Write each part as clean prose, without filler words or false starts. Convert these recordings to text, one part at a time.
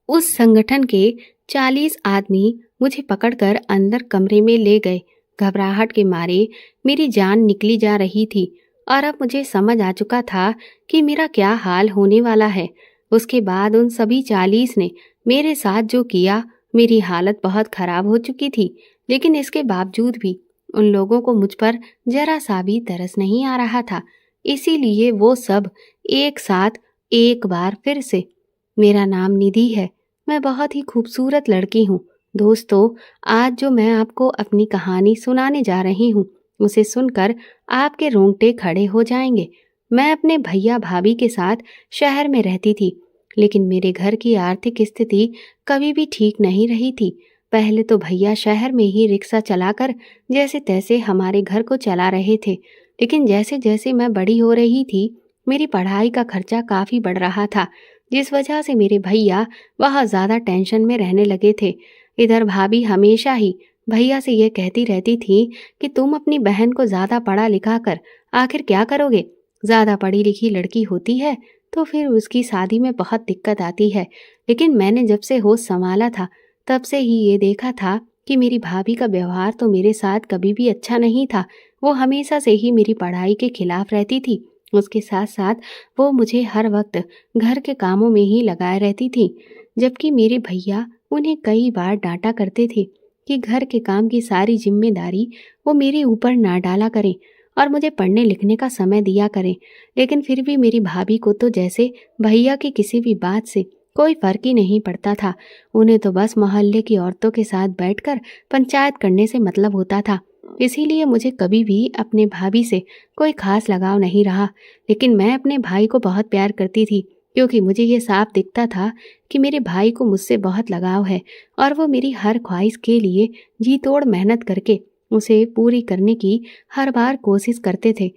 उस संगठन के 40 आदमी मुझे पकड़कर अंदर कमरे में ले गए। घबराहट के मारे मेरी जान निकली जा रही थी और अब मुझे समझ आ चुका था कि मेरा क्या हाल होने वाला है। उसके बाद उन सभी 40 ने मेरे साथ जो किया, मेरी हालत बहुत खराब हो चुकी थी, लेकिन इसके बावजूद भी उन लोगों को मुझ पर जरा सा भी तरस नहीं आ रहा था। इसीलिए वो सब एक साथ एक बार फिर से। मेरा नाम निधि है। मैं बहुत ही खूबसूरत लड़की हूँ। दोस्तों, आज जो मैं आपको अपनी कहानी सुनाने जा रही हूँ, उसे सुनकर आपके रोंगटे खड़े हो जाएंगे। मैं अपने भैया भाभी के साथ शहर में रहती थी, लेकिन मेरे घर की आर्थिक स्थिति कभी भी ठीक नहीं रही थी। पहले तो भैया शहर में ही रिक्शा चलाकर जैसे तैसे हमारे घर को चला रहे थे, लेकिन जैसे जैसे मैं बड़ी हो रही थी, मेरी पढ़ाई का खर्चा काफ़ी बढ़ रहा था, जिस वजह से मेरे भैया बहुत ज़्यादा टेंशन में रहने लगे थे। इधर भाभी हमेशा ही भैया से ये कहती रहती थी कि तुम अपनी बहन को ज़्यादा पढ़ा लिखा कर आखिर क्या करोगे? ज़्यादा पढ़ी लिखी लड़की होती है तो फिर उसकी शादी में बहुत दिक्कत आती है। लेकिन मैंने जब से होश संभाला था, तब से ही ये देखा था कि मेरी भाभी का व्यवहार तो मेरे साथ कभी भी अच्छा नहीं था। वो हमेशा से ही मेरी पढ़ाई के खिलाफ रहती थी। उसके साथ साथ वो मुझे हर वक्त घर के कामों में ही लगाए रहती थी, जबकि मेरे भैया उन्हें कई बार डांटा करते थे कि घर के काम की सारी जिम्मेदारी वो मेरे ऊपर ना डाला करें और मुझे पढ़ने लिखने का समय दिया करें। लेकिन फिर भी मेरी भाभी को तो जैसे भैया की किसी भी बात से कोई फर्क ही नहीं पड़ता था। उन्हें तो बस मोहल्ले की औरतों के साथ बैठकर पंचायत करने से मतलब होता था। इसीलिए मुझे कभी भी अपने भाभी से कोई खास लगाव नहीं रहा। लेकिन मैं अपने भाई को बहुत प्यार करती थी, क्योंकि मुझे ये साफ दिखता था कि मेरे भाई को मुझसे बहुत लगाव है और वो मेरी हर ख्वाहिश के लिए जी तोड़ मेहनत करके उसे पूरी करने की हर बार कोशिश करते थे।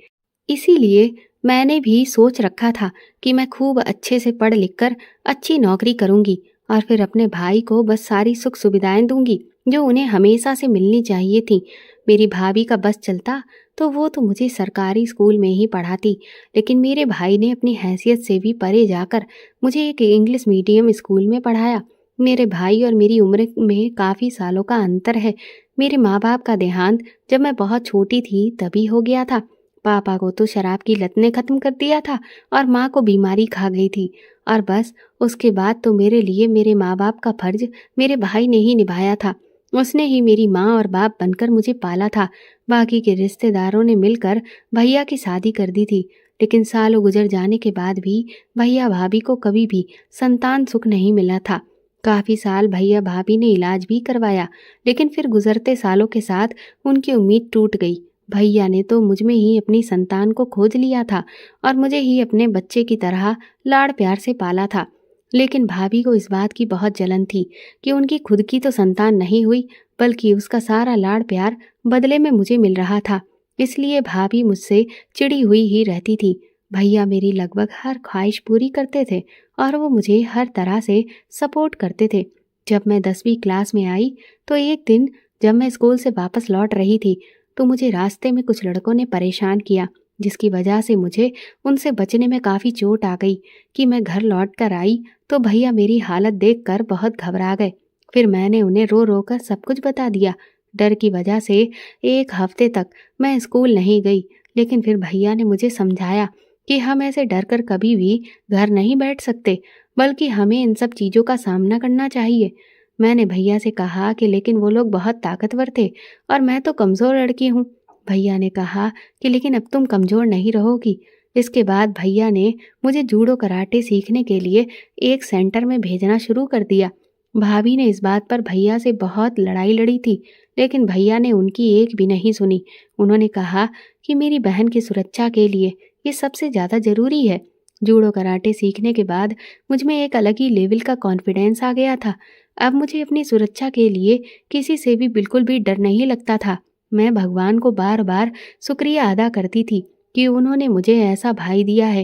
इसीलिए मैंने भी सोच रखा था कि मैं खूब अच्छे से पढ़ लिख कर अच्छी नौकरी करूंगी और फिर अपने भाई को बस सारी सुख सुविधाएं दूंगी जो उन्हें हमेशा से मिलनी चाहिए थी। मेरी भाभी का बस चलता तो वो तो मुझे सरकारी स्कूल में ही पढ़ाती, लेकिन मेरे भाई ने अपनी हैसियत से भी परे जाकर मुझे एक इंग्लिश मीडियम स्कूल में पढ़ाया। मेरे भाई और मेरी उम्र में काफ़ी सालों का अंतर है। मेरे माँ बाप का देहांत जब मैं बहुत छोटी थी तभी हो गया था। पापा को तो शराब की लत ने खत्म कर दिया था और माँ को बीमारी खा गई थी, और बस उसके बाद तो मेरे लिए मेरे माँ बाप का फर्ज मेरे भाई ने ही निभाया था। उसने ही मेरी माँ और बाप बनकर मुझे पाला था। बाकी के रिश्तेदारों ने मिलकर भैया की शादी कर दी थी, लेकिन सालों गुजर जाने के बाद भी भैया भाभी को कभी भी संतान सुख नहीं मिला था। काफ़ी साल भैया भाभी ने इलाज भी करवाया, लेकिन फिर गुजरते सालों के साथ उनकी उम्मीद टूट गई। भैया ने तो मुझ में ही अपनी संतान को खोज लिया था और मुझे ही अपने बच्चे की तरह लाड़ प्यार से पाला था। लेकिन भाभी को इस बात की बहुत जलन थी कि उनकी खुद की तो संतान नहीं हुई, बल्कि उसका सारा लाड़ प्यार बदले में मुझे मिल रहा था। इसलिए भाभी मुझसे चिड़ी हुई ही रहती थी। भैया मेरी लगभग हर ख्वाहिश पूरी करते थे और वो मुझे हर तरह से सपोर्ट करते थे। जब मैं 10वीं क्लास में आई तो एक दिन जब मैं स्कूल से वापस लौट रही थी, तो मुझे रास्ते में कुछ लड़कों ने परेशान किया, जिसकी वजह से मुझे उनसे बचने में काफ़ी चोट आ गई। कि मैं घर लौट कर आई तो भैया मेरी हालत देखकर बहुत घबरा गए। फिर मैंने उन्हें रो रो कर सब कुछ बता दिया। डर की वजह से एक हफ्ते तक मैं स्कूल नहीं गई, लेकिन फिर भैया ने मुझे समझाया कि हम ऐसे डर कर कभी भी घर नहीं बैठ सकते, बल्कि हमें इन सब चीज़ों का सामना करना चाहिए। मैंने भैया से कहा कि लेकिन वो लोग बहुत ताकतवर थे और मैं तो कमज़ोर लड़की हूँ। भैया ने कहा कि लेकिन अब तुम कमज़ोर नहीं रहोगी। इसके बाद भैया ने मुझे जूडो कराटे सीखने के लिए एक सेंटर में भेजना शुरू कर दिया। भाभी ने इस बात पर भैया से बहुत लड़ाई लड़ी थी, लेकिन भैया ने उनकी एक भी नहीं सुनी। उन्होंने कहा कि मेरी बहन की सुरक्षा के लिए ये सबसे ज़्यादा ज़रूरी है। जूडो कराटे सीखने के बाद मुझ में एक अलग ही लेवल का कॉन्फिडेंस आ गया था। अब मुझे अपनी सुरक्षा के लिए किसी से भी बिल्कुल भी डर नहीं लगता था। मैं भगवान को बार बार शुक्रिया अदा करती थी कि उन्होंने मुझे ऐसा भाई दिया है।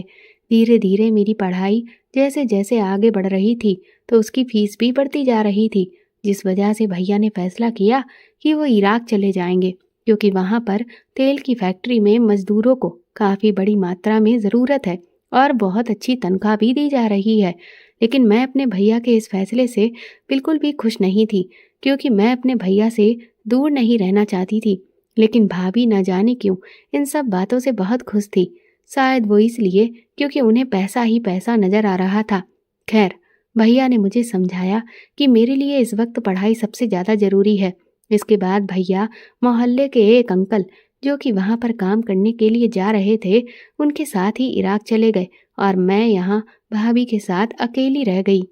धीरे धीरे मेरी पढ़ाई जैसे जैसे आगे बढ़ रही थी, तो उसकी फीस भी बढ़ती जा रही थी, जिस वजह से भैया ने फैसला किया कि वो इराक चले जाएंगे, क्योंकि वहाँ पर तेल की फैक्ट्री में मजदूरों को काफ़ी बड़ी मात्रा में ज़रूरत है और बहुत अच्छी तनख्वाह भी दी जा रही है। लेकिन मैं अपने भैया के इस फैसले से बिल्कुल भी खुश नहीं थी, क्योंकि मैं अपने भैया से दूर नहीं रहना चाहती थी। लेकिन भाभी न जाने क्यों इन सब बातों से बहुत खुश थी। शायद वो इसलिए क्योंकि उन्हें पैसा ही पैसा नजर आ रहा था। खैर, भैया ने मुझे समझाया कि मेरे लिए इस वक्त पढ़ाई सबसे ज़्यादा ज़रूरी है। इसके बाद भैया मोहल्ले के एक अंकल जो कि वहाँ पर काम करने के लिए जा रहे थे, उनके साथ ही इराक चले गए और मैं यहाँ भाभी के साथ अकेली रह गई।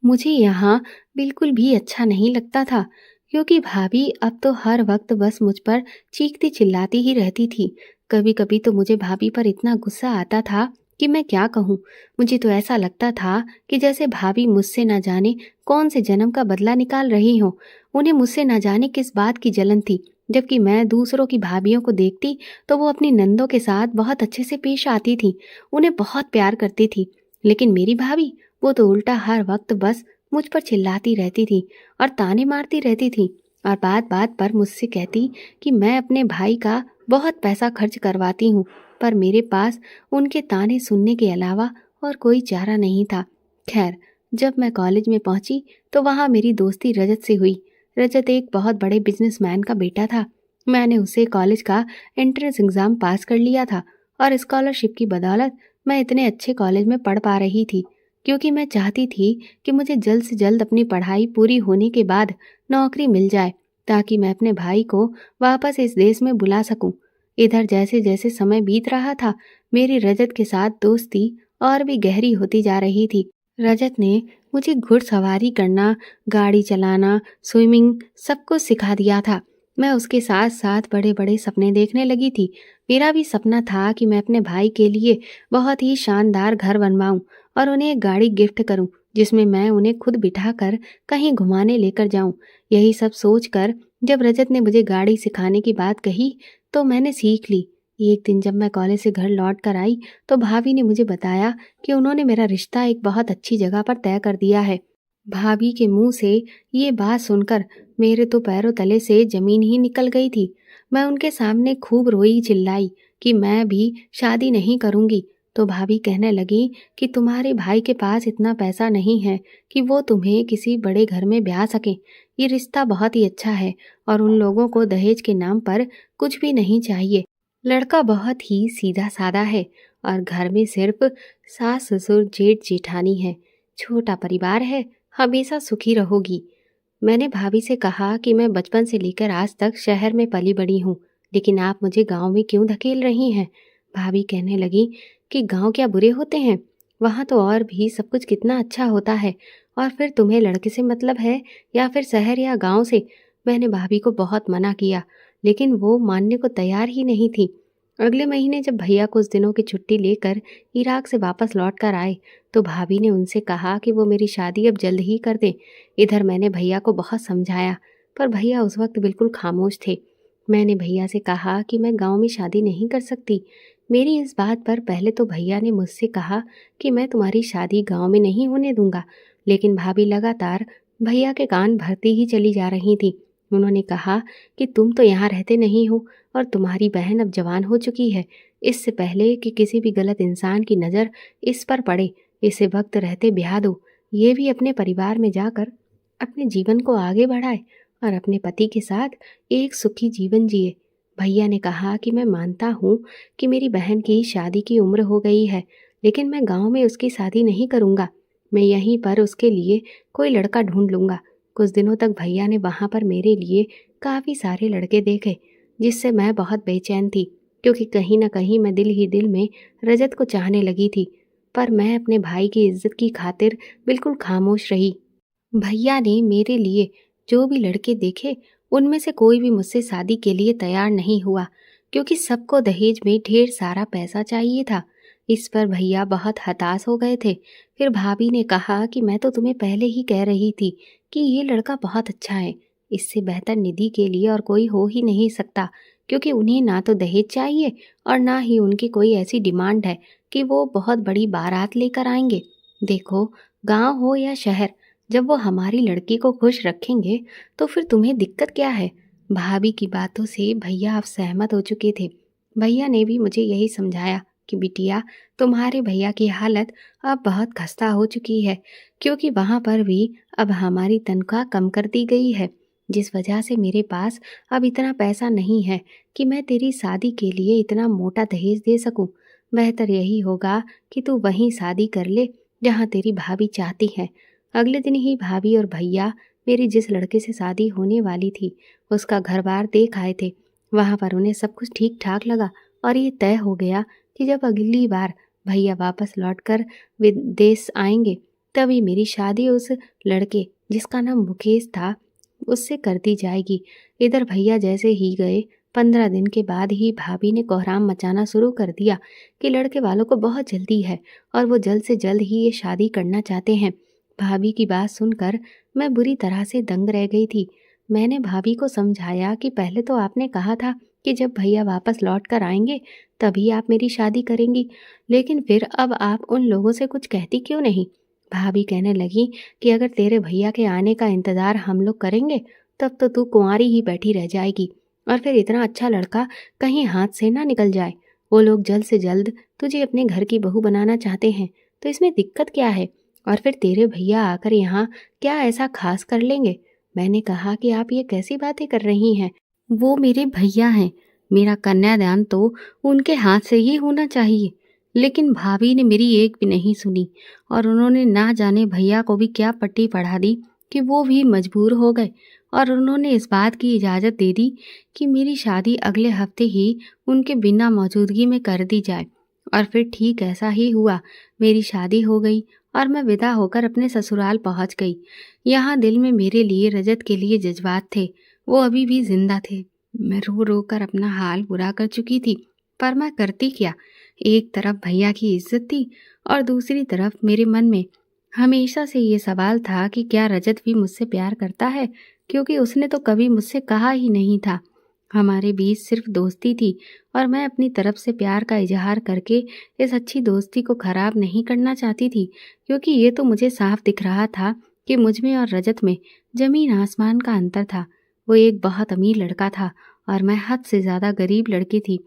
मुझे यहाँ बिल्कुल भी अच्छा नहीं लगता था, क्योंकि भाभी अब तो हर वक्त बस मुझ पर चीखती चिल्लाती ही रहती थी। कभी कभी तो मुझे भाभी पर इतना गुस्सा आता था कि मैं क्या कहूँ। मुझे तो ऐसा लगता था कि जैसे भाभी मुझसे न जाने कौन से जन्म का बदला निकाल रही हो। उन्हें मुझसे न जाने किस बात की जलन थी। जबकि मैं दूसरों की भाभियों को देखती तो वो अपनी नंदों के साथ बहुत अच्छे से पेश आती थी, उन्हें बहुत प्यार करती थी। लेकिन मेरी भाभी, वो तो उल्टा हर वक्त बस मुझ पर चिल्लाती रहती थी और ताने मारती रहती थी, और बात बात पर मुझसे कहती कि मैं अपने भाई का बहुत पैसा खर्च करवाती हूँ, पर मेरे पास उनके ताने सुनने के अलावा और कोई चारा नहीं था। खैर, जब मैं कॉलेज में पहुंची तो वहाँ मेरी दोस्ती रजत से हुई। रजत एक बहुत बड़े बिजनेसमैन का बेटा था। मैंने उसे कॉलेज का एंट्रेंस एग्ज़ाम पास कर लिया था और स्कॉलरशिप की बदौलत मैं इतने अच्छे कॉलेज में पढ़ पा रही थी, क्योंकि मैं चाहती थी कि मुझे जल्द से जल्द अपनी पढ़ाई पूरी होने के बाद नौकरी मिल जाए, ताकि मैं अपने भाई को वापस इस देश में बुला सकूं। इधर जैसे जैसे समय बीत रहा था, मेरी रजत के साथ दोस्ती और भी गहरी होती जा रही थी। रजत ने मुझे घुड़सवारी करना, गाड़ी चलाना, स्विमिंग सब कुछ सिखा दिया था। मैं उसके साथ साथ बड़े बड़े सपने देखने लगी थी। मेरा भी सपना था कि मैं अपने भाई के लिए बहुत ही शानदार घर बनवाऊं और उन्हें एक गाड़ी गिफ्ट करूं, जिसमें मैं उन्हें खुद बिठाकर कहीं घुमाने लेकर जाऊं। यही सब सोचकर जब रजत ने मुझे गाड़ी सिखाने की बात कही तो मैंने सीख ली। एक दिन जब मैं कॉलेज से घर लौट कर आई तो भाभी ने मुझे बताया कि उन्होंने मेरा रिश्ता एक बहुत अच्छी जगह पर तय कर दिया है। भाभी के मुंह से ये बात सुनकर मेरे तो पैरों तले से जमीन ही निकल गई थी। मैं उनके सामने खूब रोई चिल्लाई कि मैं भी शादी नहीं करूंगी। तो भाभी कहने लगी कि तुम्हारे भाई के पास इतना पैसा नहीं है कि वो तुम्हें किसी बड़े घर में ब्याह सके। ये रिश्ता बहुत ही अच्छा है और उन लोगों को दहेज के नाम पर कुछ भी नहीं चाहिए। लड़का बहुत ही सीधा साधा है और घर में सिर्फ सास ससुर जेठ जेठानी है। छोटा परिवार है, हमेशा सुखी रहोगी। मैंने भाभी से कहा कि मैं बचपन से लेकर आज तक शहर में पली बड़ी हूँ, लेकिन आप मुझे गांव में क्यों धकेल रही हैं। भाभी कहने लगी कि गांव क्या बुरे होते हैं, वहाँ तो और भी सब कुछ कितना अच्छा होता है, और फिर तुम्हें लड़के से मतलब है या फिर शहर या गांव से। मैंने भाभी को बहुत मना किया, लेकिन वो मानने को तैयार ही नहीं थी। अगले महीने जब भैया कुछ दिनों की छुट्टी लेकर इराक से वापस लौट कर आए तो भाभी ने उनसे कहा कि वो मेरी शादी अब जल्द ही कर दें। इधर मैंने भैया को बहुत समझाया, पर भैया उस वक्त बिल्कुल खामोश थे। मैंने भैया से कहा कि मैं गांव में शादी नहीं कर सकती। मेरी इस बात पर पहले तो भैया ने मुझसे कहा कि मैं तुम्हारी शादी गांव में नहीं होने दूंगा, लेकिन भाभी लगातार भैया के कान भरती ही चली जा रही थी। उन्होंने कहा कि तुम तो यहाँ रहते नहीं हो और तुम्हारी बहन अब जवान हो चुकी है। इससे पहले कि किसी भी गलत इंसान की नज़र इस पर पड़े, इसे वक्त रहते ब्याह दो। ये भी अपने परिवार में जाकर अपने जीवन को आगे बढ़ाए और अपने पति के साथ एक सुखी जीवन जिए। भैया ने कहा कि मैं मानता हूँ कि मेरी बहन की शादी की उम्र हो गई है, लेकिन मैं गांव में उसकी शादी नहीं करूँगा। मैं यहीं पर उसके लिए कोई लड़का ढूंढ लूँगा। कुछ दिनों तक भैया ने वहाँ पर मेरे लिए काफ़ी सारे लड़के देखे, जिससे मैं बहुत बेचैन थी, क्योंकि कहीं ना कहीं मैं दिल ही दिल में रजत को चाहने लगी थी। पर मैं अपने भाई की इज्जत की खातिर बिल्कुल खामोश रही। भैया ने मेरे लिए जो भी लड़के देखे, उनमें से कोई भी मुझसे शादी के लिए तैयार नहीं हुआ, क्योंकि सबको दहेज में ढेर सारा पैसा चाहिए था। इस पर भैया बहुत हताश हो गए थे। फिर भाभी ने कहा कि मैं तो तुम्हें पहले ही कह रही थी कि ये लड़का बहुत अच्छा है, इससे बेहतर निधि के लिए और कोई हो ही नहीं सकता, क्योंकि उन्हें ना तो दहेज चाहिए और ना ही उनकी कोई ऐसी डिमांड है कि वो बहुत बड़ी बारात लेकर आएंगे। देखो, गांव हो या शहर, जब वो हमारी लड़की को खुश रखेंगे तो फिर तुम्हें दिक्कत क्या है। भाभी की बातों से भैया अब सहमत हो चुके थे। भैया ने भी मुझे यही समझाया कि बिटिया, तुम्हारे भैया की हालत अब बहुत खस्ता हो चुकी है, क्योंकि वहाँ पर भी अब हमारी तनख्वाह कम कर दी गई है, जिस वजह से मेरे पास अब इतना पैसा नहीं है कि मैं तेरी शादी के लिए इतना मोटा दहेज दे सकूं। बेहतर यही होगा कि तू वहीं शादी कर ले जहाँ तेरी भाभी चाहती है। अगले दिन ही भाभी और भैया मेरी जिस लड़के से शादी होने वाली थी उसका घर बार देख आए थे। वहाँ पर उन्हें सब कुछ ठीक ठाक लगा और ये तय हो गया कि जब अगली बार भैया वापस लौटकर विदेश आएंगे तभी मेरी शादी उस लड़के जिसका नाम मुकेश था उससे कर दी जाएगी। इधर भैया जैसे ही गए 15 दिन के बाद ही भाभी ने कोहराम मचाना शुरू कर दिया कि लड़के वालों को बहुत जल्दी है और वो जल्द से जल्द ही ये शादी करना चाहते हैं। भाभी की बात सुनकर मैं बुरी तरह से दंग रह गई थी। मैंने भाभी को समझाया कि पहले तो आपने कहा था कि जब भैया वापस लौट कर आएंगे तभी आप मेरी शादी करेंगी, लेकिन फिर अब आप उन लोगों से कुछ कहती क्यों नहीं। भाभी कहने लगी कि अगर तेरे भैया के आने का इंतज़ार हम लोग करेंगे तब तो तू कुंवारी ही बैठी रह जाएगी और फिर इतना अच्छा लड़का कहीं हाथ से ना निकल जाए। वो लोग जल्द से जल्द तुझे अपने घर की बहू बनाना चाहते हैं तो इसमें दिक्कत क्या है, और फिर तेरे भैया आकर यहाँ क्या ऐसा खास कर लेंगे। मैंने कहा कि आप ये कैसी बातें कर रही हैं, वो मेरे भैया हैं, मेरा कन्यादान तो उनके हाथ से ही होना चाहिए। लेकिन भाभी ने मेरी एक भी नहीं सुनी और उन्होंने ना जाने भैया को भी क्या पट्टी पढ़ा दी कि वो भी मजबूर हो गए और उन्होंने इस बात की इजाज़त दे दी कि मेरी शादी अगले हफ्ते ही उनके बिना मौजूदगी में कर दी जाए। और फिर ठीक ऐसा ही हुआ, मेरी शादी हो गई और मैं विदा होकर अपने ससुराल पहुंच गई। यहाँ दिल में मेरे लिए रजत के लिए जज्बात थे, वो अभी भी जिंदा थे। मैं रो रो कर अपना हाल बुरा कर चुकी थी, पर मैं करती क्या। एक तरफ भैया की इज्जत थी और दूसरी तरफ मेरे मन में हमेशा से ये सवाल था कि क्या रजत भी मुझसे प्यार करता है, क्योंकि उसने तो कभी मुझसे कहा ही नहीं था। हमारे बीच सिर्फ दोस्ती थी और मैं अपनी तरफ से प्यार का इजहार करके इस अच्छी दोस्ती को खराब नहीं करना चाहती थी, क्योंकि ये तो मुझे साफ दिख रहा था कि मुझ में और रजत में जमीन आसमान का अंतर था। वो एक बहुत अमीर लड़का था और मैं हद से ज़्यादा गरीब लड़की थी,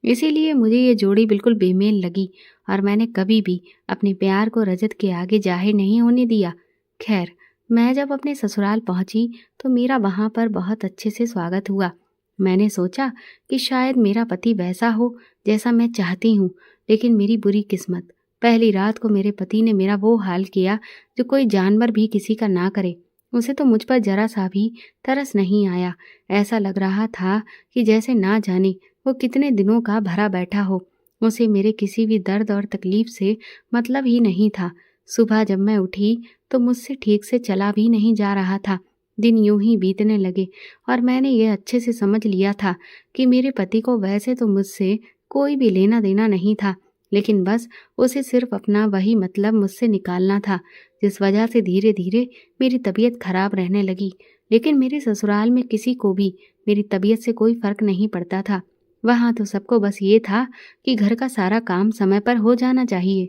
इसीलिए मुझे ये जोड़ी बिल्कुल बेमेल लगी और मैंने कभी भी अपने प्यार को रजत के आगे जाहिर नहीं होने दिया। खैर, मैं जब अपने ससुराल पहुंची तो मेरा वहां पर बहुत अच्छे से स्वागत हुआ। मैंने सोचा कि शायद मेरा पति वैसा हो जैसा मैं चाहती हूँ, लेकिन मेरी बुरी किस्मत, पहली रात को मेरे पति ने मेरा वो हाल किया जो कोई जानवर भी किसी का ना करे। उसे तो मुझ पर जरा सा भी तरस नहीं आया। ऐसा लग रहा था कि जैसे ना जाने वो कितने दिनों का भरा बैठा हो। उसे मेरे किसी भी दर्द और तकलीफ से मतलब ही नहीं था। सुबह जब मैं उठी तो मुझसे ठीक से चला भी नहीं जा रहा था। दिन यूं ही बीतने लगे और मैंने ये अच्छे से समझ लिया था कि मेरे पति को वैसे तो मुझसे कोई भी लेना देना नहीं था, लेकिन बस उसे सिर्फ अपना वही मतलब मुझसे निकालना था, जिस वजह से धीरे धीरे मेरी तबीयत खराब रहने लगी। लेकिन मेरे ससुराल में किसी को भी मेरी तबीयत से कोई फर्क नहीं पड़ता था। वहाँ तो सबको बस ये था कि घर का सारा काम समय पर हो जाना चाहिए।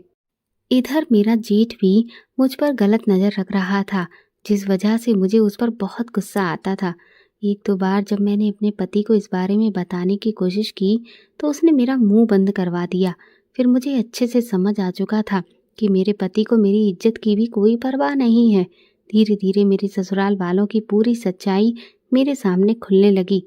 इधर मेरा जेठ भी मुझ पर गलत नज़र रख रहा था, जिस वजह से मुझे उस पर बहुत गुस्सा आता था। एक दो बार जब मैंने अपने पति को इस बारे में बताने की कोशिश की तो उसने मेरा मुंह बंद करवा दिया। फिर मुझे अच्छे से समझ आ चुका था कि मेरे पति को मेरी इज्जत की भी कोई परवाह नहीं है। धीरे धीरे मेरे ससुराल वालों की पूरी सच्चाई मेरे सामने खुलने लगी।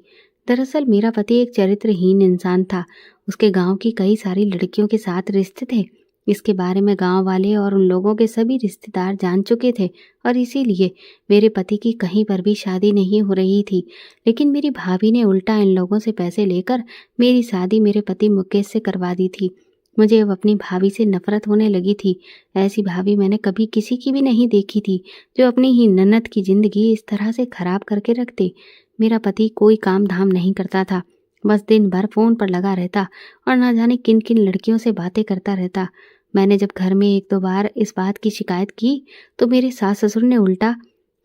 दरअसल मेरा पति एक चरित्रहीन इंसान था। उसके गांव की कई सारी लड़कियों के साथ रिश्ते थे। इसके बारे में गांव वाले और उन लोगों के सभी रिश्तेदार जान चुके थे और इसीलिए मेरे पति की कहीं पर भी शादी नहीं हो रही थी। लेकिन मेरी भाभी ने उल्टा इन लोगों से पैसे लेकर मेरी शादी मेरे पति मुकेश से करवा दी थी। मुझे अब अपनी भाभी से नफरत होने लगी थी। ऐसी भाभी मैंने कभी किसी की भी नहीं देखी थी जो अपनी ही ननद की जिंदगी इस तरह से खराब करके रखते। मेरा पति कोई काम धाम नहीं करता था, बस दिन भर फोन पर लगा रहता और न जाने किन किन लड़कियों से बातें करता रहता। मैंने जब घर में एक दो बार इस बात की शिकायत की तो मेरे सास ससुर ने उल्टा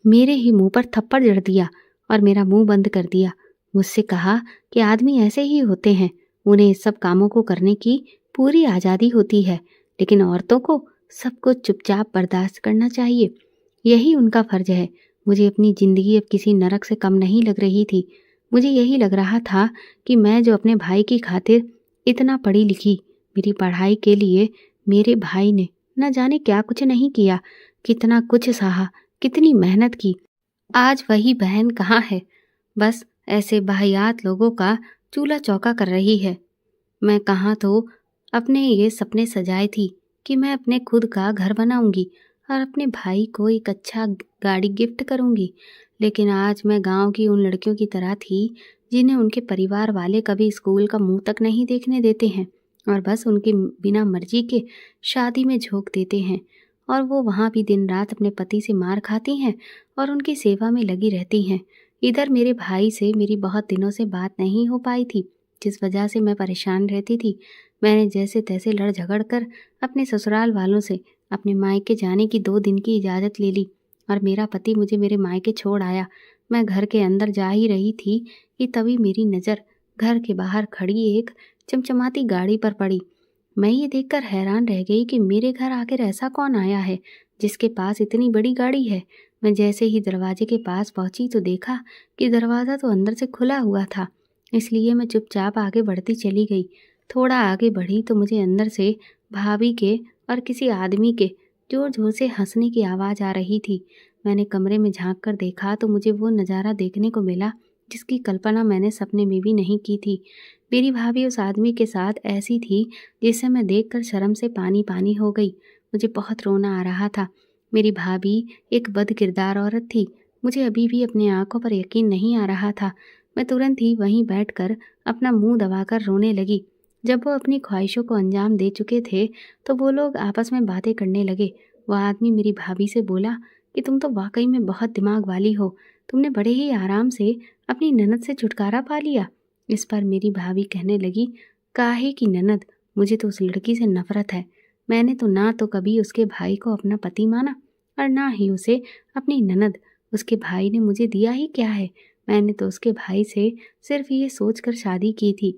मेरे ही मुंह पर थप्पड़ जड़ दिया और मेरा मुंह बंद कर दिया। मुझसे कहा कि आदमी ऐसे ही होते हैं, उन्हें इस सब कामों को करने की पूरी आज़ादी होती है, लेकिन औरतों को सब कुछ चुपचाप बर्दाश्त करना चाहिए, यही उनका फर्ज है। मुझे अपनी ज़िंदगी अब किसी नरक से कम नहीं लग रही थी। मुझे यही लग रहा था कि मैं जो अपने भाई की खातिर इतना पढ़ी लिखी, मेरी पढ़ाई के लिए मेरे भाई ने न जाने क्या कुछ नहीं किया, कितना कुछ सहा, कितनी मेहनत की। आज वही बहन कहाँ है? बस ऐसे वाहियात लोगों का चूल्हा चौका कर रही है। मैं कहाँ तो अपने ये सपने सजाए थी कि मैं अपने खुद का घर बनाऊंगी और अपने भाई को एक अच्छा गाड़ी गिफ्ट करूंगी। लेकिन आज मैं गांव की उन लड़कियों की तरह थी जिन्हें उनके परिवार वाले कभी स्कूल का मुंह तक नहीं देखने देते हैं और बस उनकी बिना मर्जी के शादी में झोंक देते हैं। और वो वहाँ भी दिन रात अपने पति से मार खाती हैं और उनकी सेवा में लगी रहती हैं। इधर मेरे भाई से मेरी बहुत दिनों से बात नहीं हो पाई थी, जिस वजह से मैं परेशान रहती थी। मैंने जैसे तैसे लड़ झगड़ कर अपने ससुराल वालों से अपने मायके जाने की 2 दिन की इजाज़त ले ली और मेरा पति मुझे मेरे मायके छोड़ आया। मैं घर के अंदर जा ही रही थी कि तभी मेरी नज़र घर के बाहर खड़ी एक चमचमाती गाड़ी पर पड़ी। मैं ये देखकर हैरान रह गई कि मेरे घर आखिर ऐसा कौन आया है जिसके पास इतनी बड़ी गाड़ी है। मैं जैसे ही दरवाजे के पास पहुंची तो देखा कि दरवाज़ा तो अंदर से खुला हुआ था, इसलिए मैं चुपचाप आगे बढ़ती चली गई। थोड़ा आगे बढ़ी तो मुझे अंदर से भाभी के और किसी आदमी के जोर जोर से हंसने की आवाज़ आ रही थी। मैंने कमरे में झांक कर देखा तो मुझे वो नज़ारा देखने को मिला जिसकी कल्पना मैंने सपने में भी नहीं की थी। मेरी भाभी उस आदमी के साथ ऐसी थी जिसे मैं देखकर शर्म से पानी पानी हो गई। मुझे बहुत रोना आ रहा था। मेरी भाभी एक बदकिरदार औरत थी। मुझे अभी भी अपनी आंखों पर यकीन नहीं आ रहा था। मैं तुरंत ही वहीं बैठकर अपना मुंह दबाकर रोने लगी। जब वो अपनी ख्वाहिशों को अंजाम दे चुके थे तो वो लोग आपस में बातें करने लगे। वह आदमी मेरी भाभी से बोला कि तुम तो वाकई में बहुत दिमाग वाली हो, तुमने बड़े ही आराम से अपनी ननद से छुटकारा पा लिया। इस पर मेरी भाभी कहने लगी, काहे की ननद, मुझे तो उस लड़की से नफरत है। मैंने तो ना तो कभी उसके भाई को अपना पति माना और ना ही उसे अपनी ननद। उसके भाई ने मुझे दिया ही क्या है? मैंने तो उसके भाई से सिर्फ ये सोचकर शादी की थी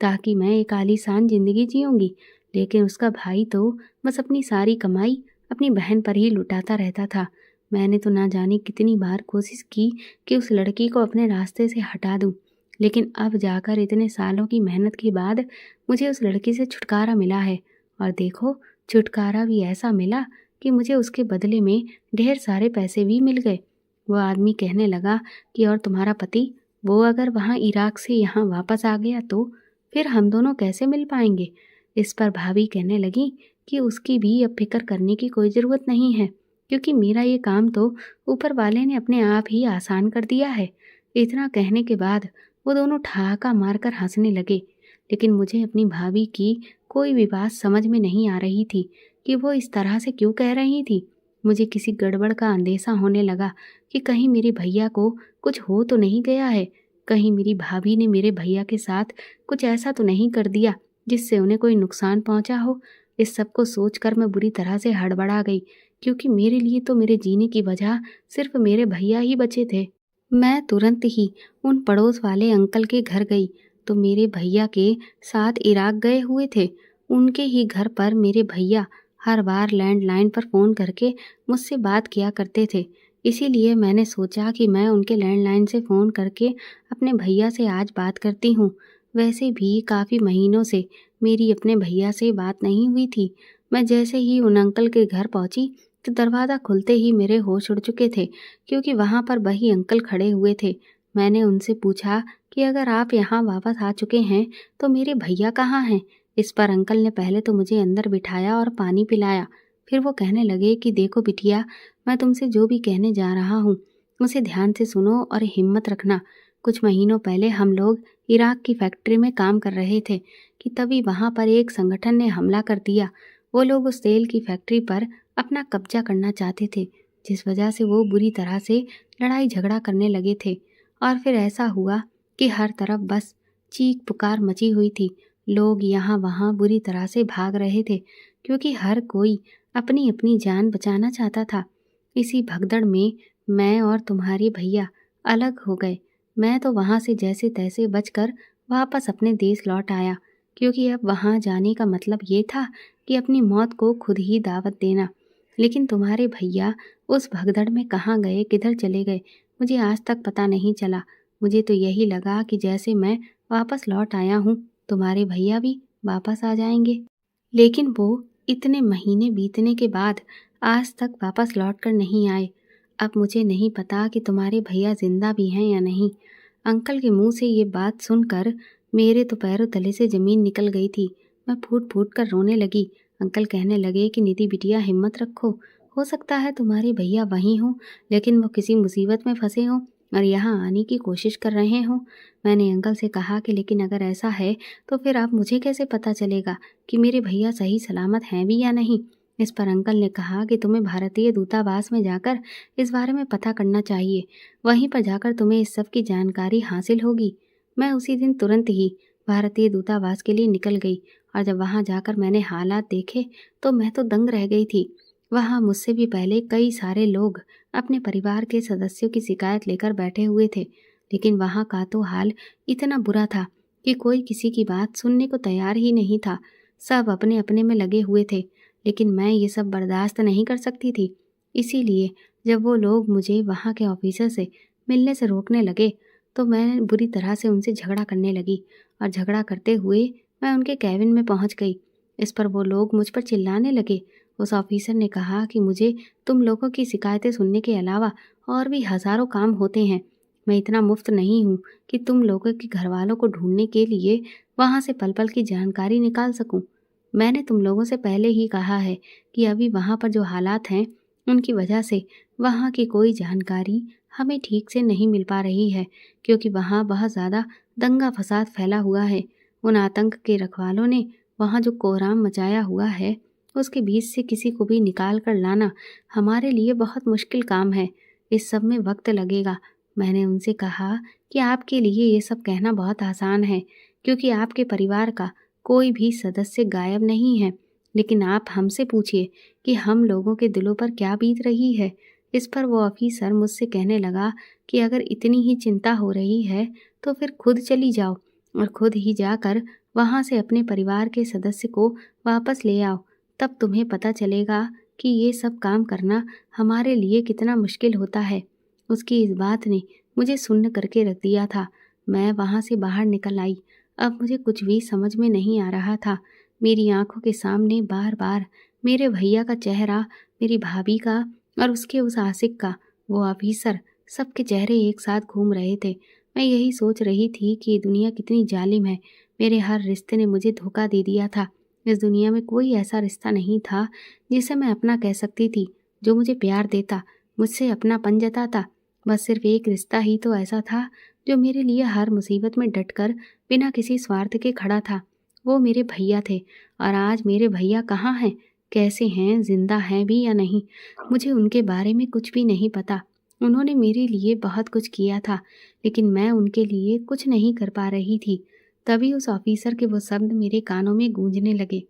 ताकि मैं एक आलीशान जिंदगी जीऊंगी, लेकिन उसका भाई तो बस अपनी सारी कमाई अपनी बहन पर ही लुटाता रहता था। मैंने तो ना जाने कितनी बार कोशिश की कि उस लड़की को अपने रास्ते से हटा दूं, लेकिन अब जाकर इतने सालों की मेहनत के बाद मुझे उस लड़की से छुटकारा मिला है। और देखो, छुटकारा भी ऐसा मिला कि मुझे उसके बदले में ढेर सारे पैसे भी मिल गए। वो आदमी कहने लगा कि और तुम्हारा पति, वो अगर वहाँ इराक से यहाँ वापस आ गया तो फिर हम दोनों कैसे मिल पाएंगे? इस पर भाभी कहने लगी कि उसकी भी अब फिक्र करने की कोई ज़रूरत नहीं है, क्योंकि मेरा ये काम तो ऊपर वाले ने अपने आप ही आसान कर दिया है। इतना कहने के बाद वो दोनों ठहाका मारकर हंसने लगे, लेकिन मुझे अपनी भाभी की कोई भी बात समझ में नहीं आ रही थी कि वो इस तरह से क्यों कह रही थी। मुझे किसी गड़बड़ का अंदेशा होने लगा कि कहीं मेरे भैया को कुछ हो तो नहीं गया है, कहीं मेरी भाभी ने मेरे भैया के साथ कुछ ऐसा तो नहीं कर दिया जिससे उन्हें कोई नुकसान पहुंचा हो। इस सब को सोचकर मैं बुरी तरह से हड़बड़ा गई, क्योंकि मेरे लिए तो मेरे जीने की वजह सिर्फ मेरे भैया ही बचे थे। मैं तुरंत ही उन पड़ोस वाले अंकल के घर गई तो मेरे भैया के साथ इराक गए हुए थे। उनके ही घर पर मेरे भैया हर बार लैंडलाइन पर फ़ोन करके मुझसे बात किया करते थे, इसीलिए मैंने सोचा कि मैं उनके लैंडलाइन से फ़ोन करके अपने भैया से आज बात करती हूँ। वैसे भी काफ़ी महीनों से मेरी अपने भैया से बात नहीं हुई थी। मैं जैसे ही उन अंकल के घर पहुँची तो दरवाज़ा खुलते ही मेरे होश उड़ चुके थे, क्योंकि वहाँ पर वही अंकल खड़े हुए थे। मैंने उनसे पूछा कि अगर आप यहाँ वापस आ चुके हैं तो मेरे भैया कहाँ हैं? इस पर अंकल ने पहले तो मुझे अंदर बिठाया और पानी पिलाया। फिर वो कहने लगे कि देखो बिटिया, मैं तुमसे जो भी कहने जा रहा हूँ उसे ध्यान से सुनो और हिम्मत रखना। कुछ महीनों पहले हम लोग इराक की फैक्ट्री में काम कर रहे थे कि तभी वहाँ पर एक संगठन ने हमला कर दिया। वो लोग उस तेल की फैक्ट्री पर अपना कब्जा करना चाहते थे, जिस वजह से वो बुरी तरह से लड़ाई झगड़ा करने लगे थे। और फिर ऐसा हुआ कि हर तरफ बस चीख पुकार मची हुई थी। लोग यहाँ वहाँ बुरी तरह से भाग रहे थे, क्योंकि हर कोई अपनी अपनी जान बचाना चाहता था। इसी भगदड़ में मैं और तुम्हारे भैया अलग हो गए। मैं तो वहाँ से जैसे तैसे बचकर वापस अपने देश लौट आया, क्योंकि अब वहाँ जाने का मतलब ये था कि अपनी मौत को खुद ही दावत देना। लेकिन तुम्हारे भैया उस भगदड़ में कहाँ गए, किधर चले गए, मुझे आज तक पता नहीं चला। मुझे तो यही लगा कि जैसे मैं वापस लौट आया हूँ, तुम्हारे भैया भी वापस आ जाएंगे। लेकिन वो इतने महीने बीतने के बाद आज तक वापस लौट कर नहीं आए। अब मुझे नहीं पता कि तुम्हारे भैया जिंदा भी हैं या नहीं। अंकल के मुंह से ये बात सुनकर मेरे तो पैरों तले से ज़मीन निकल गई थी। मैं फूट फूट कर रोने लगी। अंकल कहने लगे कि निधि बिटिया हिम्मत रखो, हो सकता है तुम्हारे भैया वहीं हों, लेकिन वो किसी मुसीबत में फंसे हों और यहाँ आने की कोशिश कर रहे हों। मैंने अंकल से कहा कि लेकिन अगर ऐसा है तो फिर आप मुझे कैसे पता चलेगा कि मेरे भैया सही सलामत हैं भी या नहीं। इस पर अंकल ने कहा कि तुम्हें भारतीय दूतावास में जाकर इस बारे में पता करना चाहिए। वहीं पर जाकर तुम्हें इस सब की जानकारी हासिल होगी। मैं उसी दिन तुरंत ही भारतीय दूतावास के लिए निकल गई और जब वहां जाकर मैंने हालात देखे तो मैं तो दंग रह गई थी। वहां मुझसे भी पहले कई सारे लोग अपने परिवार के सदस्यों की शिकायत लेकर बैठे हुए थे, लेकिन वहां का तो हाल इतना बुरा था कि कोई किसी की बात सुनने को तैयार ही नहीं था। सब अपने अपने में लगे हुए थे, लेकिन मैं ये सब बर्दाश्त नहीं कर सकती थी। इसीलिए जब वो लोग मुझे वहाँ के ऑफिसर से मिलने से रोकने लगे तो मैं बुरी तरह से उनसे झगड़ा करने लगी और झगड़ा करते हुए मैं उनके कैबिन में पहुँच गई। इस पर वो लोग मुझ पर चिल्लाने लगे। उस ऑफिसर ने कहा कि मुझे तुम लोगों की शिकायतें सुनने के अलावा और भी हज़ारों काम होते हैं। मैं इतना मुफ्त नहीं हूँ कि तुम लोगों के घर वालों को ढूंढने के लिए वहाँ से पल पल की जानकारी निकाल सकूँ। मैंने तुम लोगों से पहले ही कहा है कि अभी वहाँ पर जो हालात हैं उनकी वजह से वहाँ की कोई जानकारी हमें ठीक से नहीं मिल पा रही है, क्योंकि वहाँ बहुत ज़्यादा दंगा फसाद फैला हुआ है। उन आतंक के रखवालों ने वहाँ जो कोहराम मचाया हुआ है उसके बीच से किसी को भी निकाल कर लाना हमारे लिए बहुत मुश्किल काम है। इस सब में वक्त लगेगा। मैंने उनसे कहा कि आपके लिए ये सब कहना बहुत आसान है, क्योंकि आपके परिवार का कोई भी सदस्य गायब नहीं है, लेकिन आप हमसे पूछिए कि हम लोगों के दिलों पर क्या बीत रही है। इस पर वो ऑफिसर मुझसे कहने लगा कि अगर इतनी ही चिंता हो रही है तो फिर खुद चली जाओ और खुद ही जाकर वहाँ से अपने परिवार के सदस्य को वापस ले आओ। तब तुम्हें पता चलेगा कि ये सब काम करना हमारे लिए कितना मुश्किल होता है। उसकी इस बात ने मुझे सुन्न करके रख दिया था। मैं वहाँ से बाहर निकल आई। अब मुझे कुछ भी समझ में नहीं आ रहा था। मेरी आंखों के सामने बार बार मेरे भैया का चेहरा, मेरी भाभी का और उसके उस आशिक का, वो ऑफिसर, सबके चेहरे एक साथ घूम रहे थे। मैं यही सोच रही थी कि ये दुनिया कितनी जालिम है। मेरे हर रिश्ते ने मुझे धोखा दे दिया था। इस दुनिया में कोई ऐसा रिश्ता नहीं था जिसे मैं अपना कह सकती थी, जो मुझे प्यार देता, मुझसे अपनापन जताता। बस सिर्फ एक रिश्ता ही तो ऐसा था जो मेरे लिए हर मुसीबत में डटकर बिना किसी स्वार्थ के खड़ा था। वो मेरे भैया थे। और आज मेरे भैया कहाँ हैं, कैसे हैं, जिंदा हैं भी या नहीं, मुझे उनके बारे में कुछ भी नहीं पता। उन्होंने मेरे लिए बहुत कुछ किया था, लेकिन मैं उनके लिए कुछ नहीं कर पा रही थी। तभी उस ऑफिसर के वो शब्द मेरे कानों में गूंजने लगे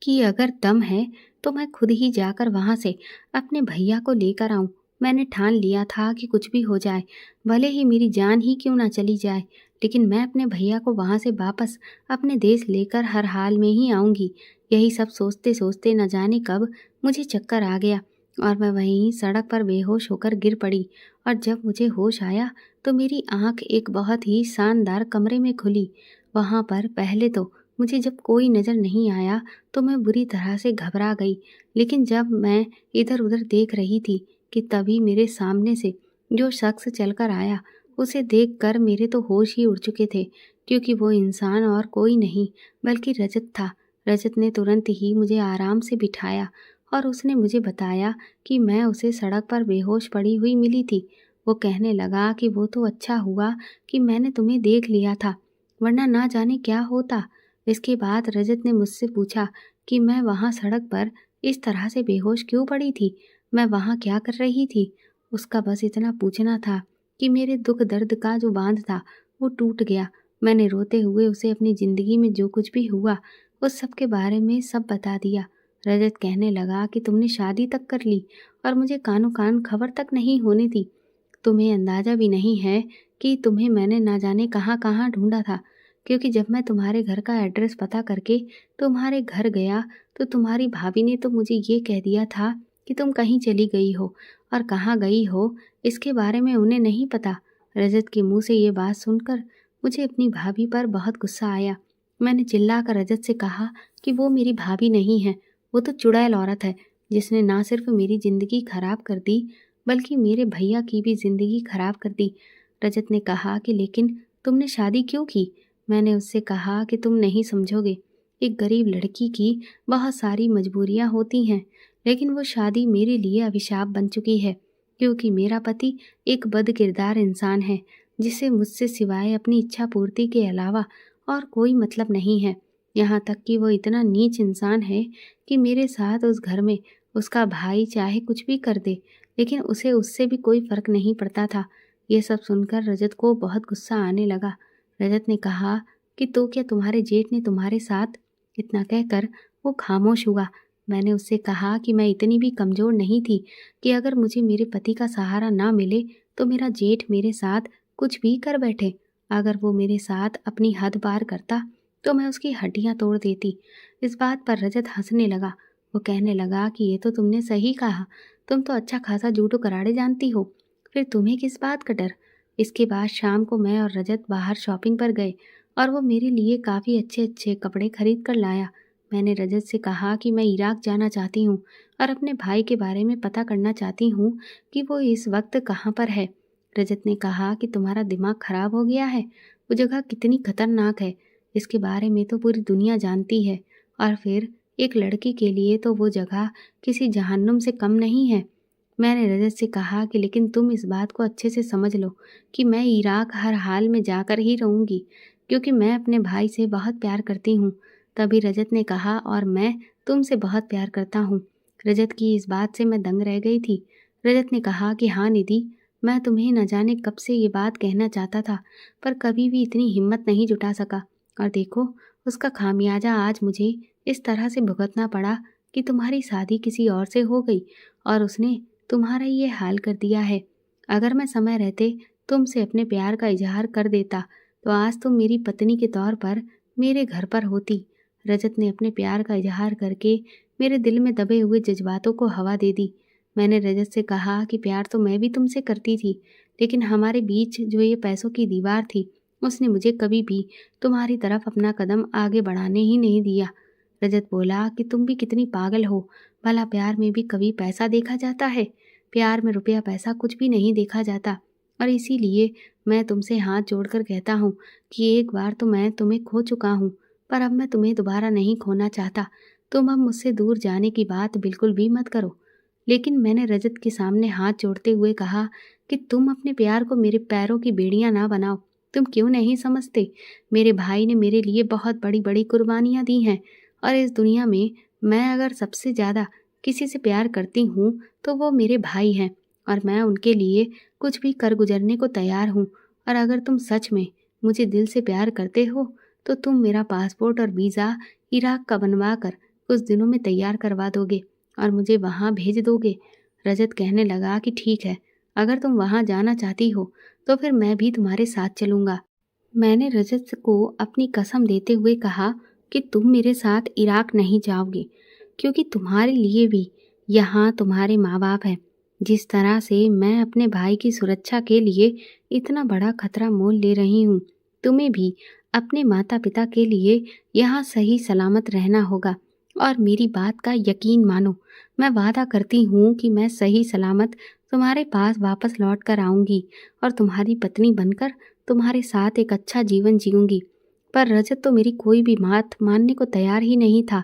कि अगर दम है तो मैं खुद ही जाकर वहां से अपने भैया को लेकर आऊं। मैंने ठान लिया था कि कुछ भी हो जाए, भले ही मेरी जान ही क्यों ना चली जाए, लेकिन मैं अपने भैया को वहां से वापस अपने देश लेकर हर हाल में ही आऊंगी। यही सब सोचते सोचते न जाने कब मुझे चक्कर आ गया और मैं वहीं सड़क पर बेहोश होकर गिर पड़ी। और जब मुझे होश आया तो मेरी आंख एक बहुत ही शानदार कमरे में खुली। वहां पर पहले तो मुझे जब कोई नज़र नहीं आया तो मैं बुरी तरह से घबरा गई, लेकिन जब मैं इधर उधर देख रही थी कि तभी मेरे सामने से जो शख्स चलकर आया उसे देखकर मेरे तो होश ही उड़ चुके थे, क्योंकि वो इंसान और कोई नहीं बल्कि रजत था। रजत ने तुरंत ही मुझे आराम से बिठाया और उसने मुझे बताया कि मैं उसे सड़क पर बेहोश पड़ी हुई मिली थी। वो कहने लगा कि वो तो अच्छा हुआ कि मैंने तुम्हें देख लिया था, वरना ना जाने क्या होता। इसके बाद रजत ने मुझसे पूछा कि मैं वहाँ सड़क पर इस तरह से बेहोश क्यों पड़ी थी, मैं वहाँ क्या कर रही थी। उसका बस इतना पूछना था कि मेरे दुख दर्द का जो बांध था वो टूट गया। मैंने रोते हुए उसे अपनी ज़िंदगी में जो कुछ भी हुआ उस सब के बारे में सब बता दिया। रजत कहने लगा कि तुमने शादी तक कर ली और मुझे कानो कान खबर तक नहीं होने दी। तुम्हें अंदाज़ा भी नहीं है कि तुम्हें मैंने ना जाने कहाँ कहाँ ढूंढा था, क्योंकि जब मैं तुम्हारे घर का एड्रेस पता करके तुम्हारे घर गया तो तुम्हारी भाभी ने तो मुझे ये कह दिया था कि तुम कहीं चली गई हो, और कहाँ गई हो इसके बारे में उन्हें नहीं पता। रजत के मुंह से ये बात सुनकर मुझे अपनी भाभी पर बहुत गुस्सा आया। मैंने चिल्लाकर रजत से कहा कि वो मेरी भाभी नहीं है, वो तो चुड़ैल औरत है जिसने ना सिर्फ मेरी ज़िंदगी खराब कर दी बल्कि मेरे भैया की भी ज़िंदगी खराब कर दी। रजत ने कहा कि लेकिन तुमने शादी क्यों की? मैंने उससे कहा कि तुम नहीं समझोगे। एक गरीब लड़की की बहुत सारी मजबूरियां होती हैं, लेकिन वो शादी मेरे लिए अभिशाप बन चुकी है, क्योंकि मेरा पति एक बदकिरदार इंसान है जिसे मुझसे सिवाय अपनी इच्छा पूर्ति के अलावा और कोई मतलब नहीं है। यहाँ तक कि वो इतना नीच इंसान है कि मेरे साथ उस घर में उसका भाई चाहे कुछ भी कर दे, लेकिन उसे उससे भी कोई फर्क नहीं पड़ता था। ये सब सुनकर रजत को बहुत गुस्सा आने लगा। रजत ने कहा कि तो क्या तुम्हारे जेठ ने तुम्हारे साथ? इतना कहकर वो खामोश हुआ। मैंने उससे कहा कि मैं इतनी भी कमज़ोर नहीं थी कि अगर मुझे मेरे पति का सहारा ना मिले तो मेरा जेठ मेरे साथ कुछ भी कर बैठे। अगर वो मेरे साथ अपनी हद पार करता तो मैं उसकी हड्डियां तोड़ देती। इस बात पर रजत हंसने लगा। वो कहने लगा कि ये तो तुमने सही कहा, तुम तो अच्छा खासा जूडो कराटे जानती हो, फिर तुम्हें किस बात का डर। इसके बाद शाम को मैं और रजत बाहर शॉपिंग पर गए और वो मेरे लिए काफ़ी अच्छे अच्छे कपड़े खरीद कर लाया। मैंने रजत से कहा कि मैं इराक जाना चाहती हूँ और अपने भाई के बारे में पता करना चाहती हूँ कि वो इस वक्त कहाँ पर है। रजत ने कहा कि तुम्हारा दिमाग खराब हो गया है, वो जगह कितनी खतरनाक है इसके बारे में तो पूरी दुनिया जानती है, और फिर एक लड़की के लिए तो वो जगह किसी जहन्नुम से कम नहीं है। मैंने रजत से कहा कि लेकिन तुम इस बात को अच्छे से समझ लो कि मैं इराक हर हाल में जाकर ही रहूँगी, क्योंकि मैं अपने भाई से बहुत प्यार करती हूँ। तभी रजत ने कहा और मैं तुमसे बहुत प्यार करता हूँ। रजत की इस बात से मैं दंग रह गई थी। रजत ने कहा कि हाँ निधि, मैं तुम्हें न जाने कब से ये बात कहना चाहता था, पर कभी भी इतनी हिम्मत नहीं जुटा सका, और देखो उसका खामियाजा आज मुझे इस तरह से भुगतना पड़ा कि तुम्हारी शादी किसी और से हो गई और उसने तुम्हारा ये हाल कर दिया है। अगर मैं समय रहते तुमसे अपने प्यार का इजहार कर देता तो आज तुम मेरी पत्नी के तौर पर मेरे घर पर होती। रजत ने अपने प्यार का इजहार करके मेरे दिल में दबे हुए जज्बातों को हवा दे दी। मैंने रजत से कहा कि प्यार तो मैं भी तुमसे करती थी, लेकिन हमारे बीच जो ये पैसों की दीवार थी उसने मुझे कभी भी तुम्हारी तरफ अपना कदम आगे बढ़ाने ही नहीं दिया। रजत बोला कि तुम भी कितनी पागल हो, भला प्यार में भी कभी पैसा देखा जाता है? प्यार में रुपया पैसा कुछ भी नहीं देखा जाता, और इसीलिए मैं तुमसे हाथ जोड़कर कहता हूँ कि एक बार तो मैं तुम्हें खो चुका हूँ, पर अब मैं तुम्हें दोबारा नहीं खोना चाहता। तुम अब मुझसे दूर जाने की बात बिल्कुल भी मत करो। लेकिन मैंने रजत के सामने हाथ जोड़ते हुए कहा कि तुम अपने प्यार को मेरे पैरों की बेड़ियां ना बनाओ। तुम क्यों नहीं समझते? मेरे भाई ने मेरे लिए बहुत बड़ी बड़ी कुर्बानियां दी हैं, और इस दुनिया में मैं अगर सबसे ज़्यादा किसी से प्यार करती हूँ तो वो मेरे भाई हैं, और मैं उनके लिए कुछ भी कर गुजरने को तैयार हूँ। और अगर तुम सच में मुझे दिल से प्यार करते हो तो तुम मेरा पासपोर्ट और वीज़ा इराक का बनवा कर कुछ दिनों में तैयार करवा दोगे और मुझे वहाँ भेज दोगे। रजत कहने लगा कि ठीक है, अगर तुम वहाँ जाना चाहती हो तो फिर मैं भी तुम्हारे साथ चलूँगा। मैंने रजत को अपनी कसम देते हुए कहा कि तुम मेरे साथ इराक नहीं जाओगे, क्योंकि तुम्हारे लिए भी यहाँ तुम्हारे माँ बाप हैं। जिस तरह से मैं अपने भाई की सुरक्षा के लिए इतना बड़ा खतरा मोल ले रही हूँ, तुम्हें भी अपने माता पिता के लिए यहाँ सही सलामत रहना होगा। और मेरी बात का यकीन मानो, मैं वादा करती हूँ कि मैं सही सलामत तुम्हारे पास वापस लौट कर आऊँगी और तुम्हारी पत्नी बनकर तुम्हारे साथ एक अच्छा जीवन जीऊँगी। पर रजत तो मेरी कोई भी बात मानने को तैयार ही नहीं था,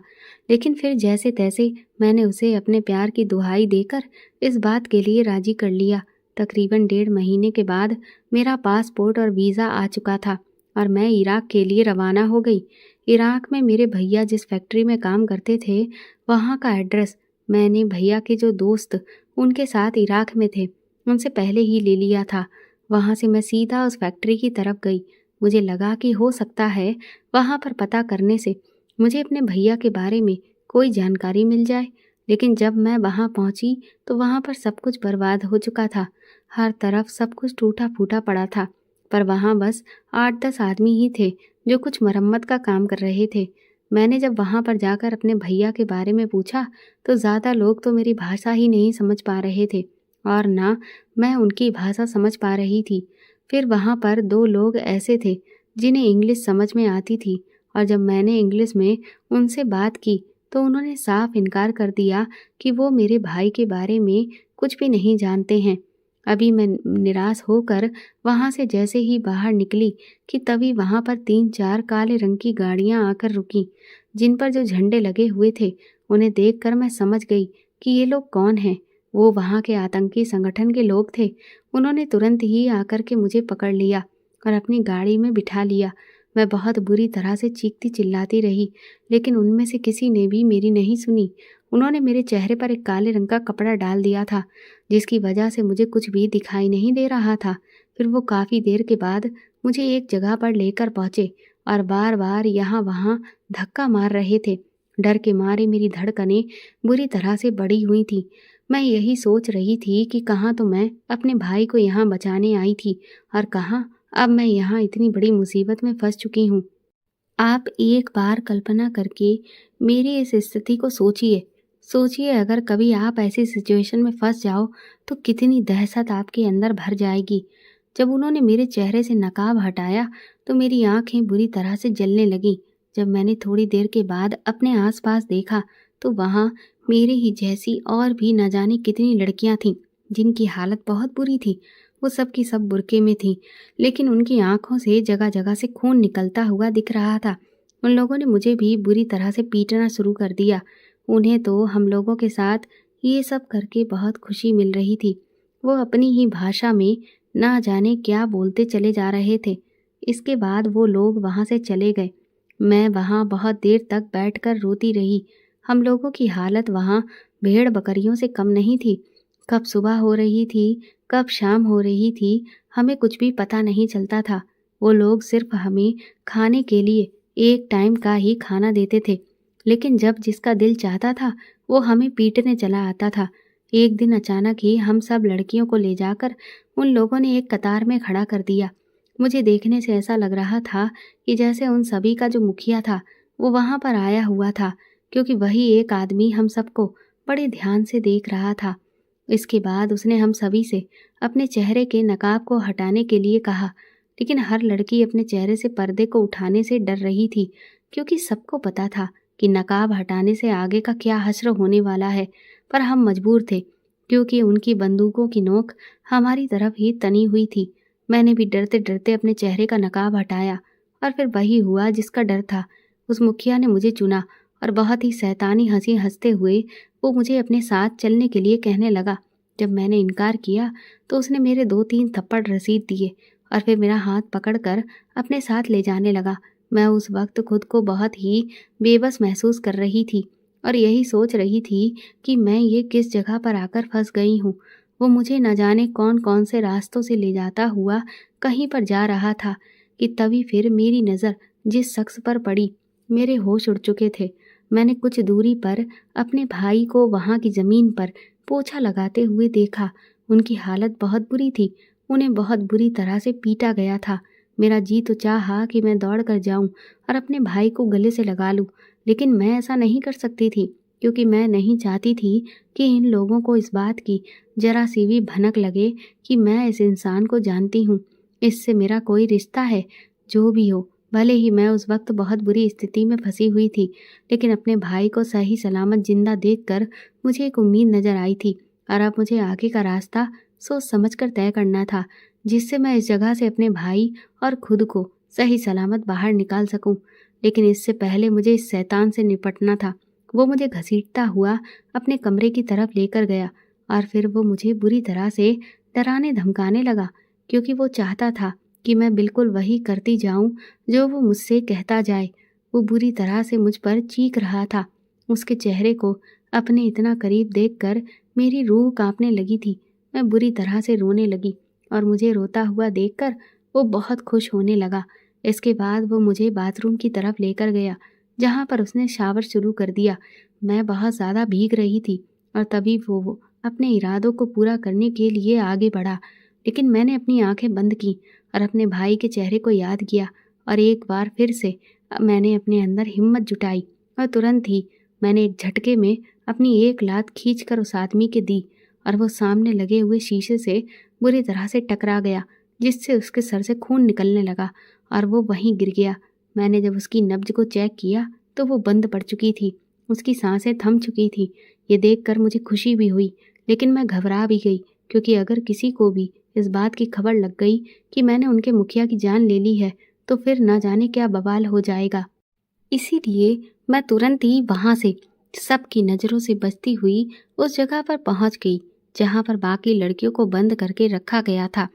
लेकिन फिर जैसे तैसे मैंने उसे अपने प्यार की दुहाई देकर इस बात के लिए राजी कर लिया। तकरीबन 1.5 महीने के बाद मेरा पासपोर्ट और वीज़ा आ चुका था और मैं इराक के लिए रवाना हो गई। इराक में मेरे भैया जिस फैक्ट्री में काम करते थे, वहाँ का एड्रेस मैंने भैया के जो दोस्त उनके साथ इराक में थे उनसे पहले ही ले लिया था। वहाँ से मैं सीधा उस फैक्ट्री की तरफ गई। मुझे लगा कि हो सकता है वहाँ पर पता करने से मुझे अपने भैया के बारे में कोई जानकारी मिल जाए, लेकिन जब मैं वहाँ पहुँची तो वहाँ पर सब कुछ बर्बाद हो चुका था। हर तरफ सब कुछ टूटा फूटा पड़ा था, पर वहाँ बस 8-10 आदमी ही थे जो कुछ मरम्मत का काम कर रहे थे। मैंने जब वहाँ पर जाकर अपने भैया के बारे में पूछा तो ज़्यादा लोग तो मेरी भाषा ही नहीं समझ पा रहे थे और ना मैं उनकी भाषा समझ पा रही थी। फिर वहाँ पर 2 लोग ऐसे थे जिन्हें इंग्लिश समझ में आती थी और जब मैंने इंग्लिश में उनसे बात की तो उन्होंने साफ इनकार कर दिया कि वो मेरे भाई के बारे में कुछ भी नहीं जानते हैं। अभी मैं निराश होकर वहाँ से जैसे ही बाहर निकली कि तभी वहाँ पर 3-4 काले रंग की गाड़ियाँ आकर रुकीं, जिन पर जो झंडे लगे हुए थे। उन्हें देखकर मैं समझ गई कि ये लोग कौन हैं। वो वहाँ के आतंकी संगठन के लोग थे। उन्होंने तुरंत ही आकर के मुझे पकड़ लिया और अपनी गाड़ी में बिठा लिया। मैं बहुत बुरी तरह से चीखती चिल्लाती रही, लेकिन उनमें से किसी ने भी मेरी नहीं सुनी। उन्होंने मेरे चेहरे पर एक काले रंग का कपड़ा डाल दिया था, जिसकी वजह से मुझे कुछ भी दिखाई नहीं दे रहा था। फिर वो काफ़ी देर के बाद मुझे एक जगह पर लेकर पहुँचे और बार बार यहाँ वहाँ धक्का मार रहे थे। डर के मारे मेरी धड़कनें बुरी तरह से बढ़ी हुई थीं। मैं यही सोच रही थी कि कहाँ तो मैं अपने भाई को यहाँ बचाने आई थी और कहाँ अब मैं यहाँ इतनी बड़ी मुसीबत में फंस चुकी हूँ। आप एक बार कल्पना करके मेरी इस स्थिति को सोचिए। सोचिए अगर कभी आप ऐसी सिचुएशन में फंस जाओ तो कितनी दहशत आपके अंदर भर जाएगी। जब उन्होंने मेरे चेहरे से नकाब हटाया तो मेरी आंखें बुरी तरह से जलने लगीं। जब मैंने थोड़ी देर के बाद अपने आसपास देखा तो वहाँ मेरे ही जैसी और भी न जाने कितनी लड़कियाँ थीं, जिनकी हालत बहुत बुरी थी। वो सब की सब बुर्के में थीं, लेकिन उनकी आंखों से जगह जगह से खून निकलता हुआ दिख रहा था। उन लोगों ने मुझे भी बुरी तरह से पीटना शुरू कर दिया। उन्हें तो हम लोगों के साथ ये सब करके बहुत खुशी मिल रही थी। वो अपनी ही भाषा में ना जाने क्या बोलते चले जा रहे थे। इसके बाद वो लोग वहाँ से चले गए। मैं वहाँ बहुत देर तक बैठकर रोती रही। हम लोगों की हालत वहाँ भेड़ बकरियों से कम नहीं थी। कब सुबह हो रही थी, कब शाम हो रही थी, हमें कुछ भी पता नहीं चलता था। वो लोग सिर्फ हमें खाने के लिए एक टाइम का ही खाना देते थे, लेकिन जब जिसका दिल चाहता था वो हमें पीटने चला आता था। एक दिन अचानक ही हम सब लड़कियों को ले जाकर उन लोगों ने एक कतार में खड़ा कर दिया। मुझे देखने से ऐसा लग रहा था कि जैसे उन सभी का जो मुखिया था वो वहाँ पर आया हुआ था, क्योंकि वही एक आदमी हम सबको बड़े ध्यान से देख रहा था। इसके बाद उसने हम सभी से अपने चेहरे के नकाब को हटाने के लिए कहा, लेकिन हर लड़की अपने चेहरे से पर्दे को उठाने से डर रही थी, क्योंकि सबको पता था कि नकाब हटाने से आगे का क्या हश्र होने वाला है। पर हम मजबूर थे, क्योंकि उनकी बंदूकों की नोक हमारी तरफ ही तनी हुई थी। मैंने भी डरते डरते अपने चेहरे का नकाब हटाया और फिर वही हुआ जिसका डर था। उस मुखिया ने मुझे चुना और बहुत ही शैतानी हंसी हंसते हुए वो मुझे अपने साथ चलने के लिए कहने लगा। जब मैंने इनकार किया तो उसने मेरे 2-3 थप्पड़ रसीद दिए और फिर मेरा हाथ पकड़कर अपने साथ ले जाने लगा। मैं उस वक्त खुद को बहुत ही बेबस महसूस कर रही थी और यही सोच रही थी कि मैं ये किस जगह पर आकर फंस गई हूँ। वो मुझे न जाने कौन कौन से रास्तों से ले जाता हुआ कहीं पर जा रहा था कि तभी फिर मेरी नज़र जिस शख्स पर पड़ी, मेरे होश उड़ चुके थे। मैंने कुछ दूरी पर अपने भाई को वहाँ की ज़मीन पर पोछा लगाते हुए देखा। उनकी हालत बहुत बुरी थी। उन्हें बहुत बुरी तरह से पीटा गया था। मेरा जी तो चाहा कि मैं दौड़ कर जाऊं और अपने भाई को गले से लगा लूं, लेकिन मैं ऐसा नहीं कर सकती थी, क्योंकि मैं नहीं चाहती थी कि इन लोगों को इस बात की जरा सी भी भनक लगे कि मैं इस इंसान को जानती हूँ, इससे मेरा कोई रिश्ता है। जो भी हो, भले ही मैं उस वक्त बहुत बुरी स्थिति में फंसी हुई थी, लेकिन अपने भाई को सही सलामत जिंदा देखकर मुझे एक उम्मीद नजर आई थी और अब मुझे आगे का रास्ता सोच समझकर तय करना था, जिससे मैं इस जगह से अपने भाई और खुद को सही सलामत बाहर निकाल सकूं। लेकिन इससे पहले मुझे इस शैतान से निपटना था। वो मुझे घसीटता हुआ अपने कमरे की तरफ लेकर गया और फिर वो मुझे बुरी तरह से डराने धमकाने लगा, क्योंकि वो चाहता था कि मैं बिल्कुल वही करती जाऊं जो वो मुझसे कहता जाए। वो बुरी तरह से मुझ पर चीख रहा था। उसके चेहरे को अपने इतना करीब देखकर मेरी रूह कांपने लगी थी। मैं बुरी तरह से रोने लगी और मुझे रोता हुआ देखकर वो बहुत खुश होने लगा। इसके बाद वो मुझे बाथरूम की तरफ लेकर गया, जहाँ पर उसने शावर शुरू कर दिया। मैं बहुत ज़्यादा भीग रही थी और तभी वो अपने इरादों को पूरा करने के लिए आगे बढ़ा, लेकिन मैंने अपनी आंखें बंद की और अपने भाई के चेहरे को याद किया और एक बार फिर से मैंने अपने अंदर हिम्मत जुटाई और तुरंत ही मैंने एक झटके में अपनी एक लात खींचकर उस आदमी के दी और वो सामने लगे हुए शीशे से बुरी तरह से टकरा गया, जिससे उसके सर से खून निकलने लगा और वो वहीं गिर गया। मैंने जब उसकी नब्ज को चेक किया तो वो बंद पड़ चुकी थी, उसकी सांसें थम चुकी थी। ये देखकर मुझे खुशी भी हुई, लेकिन मैं घबरा भी गई, क्योंकि अगर किसी को भी इस बात की खबर लग गई कि मैंने उनके मुखिया की जान ले ली है तो फिर न जाने क्या बवाल हो जाएगा। इसीलिए मैं तुरंत ही वहाँ से सबकी नज़रों से बचती हुई उस जगह पर पहुँच गई जहाँ पर बाकी लड़कियों को बंद करके रखा गया था।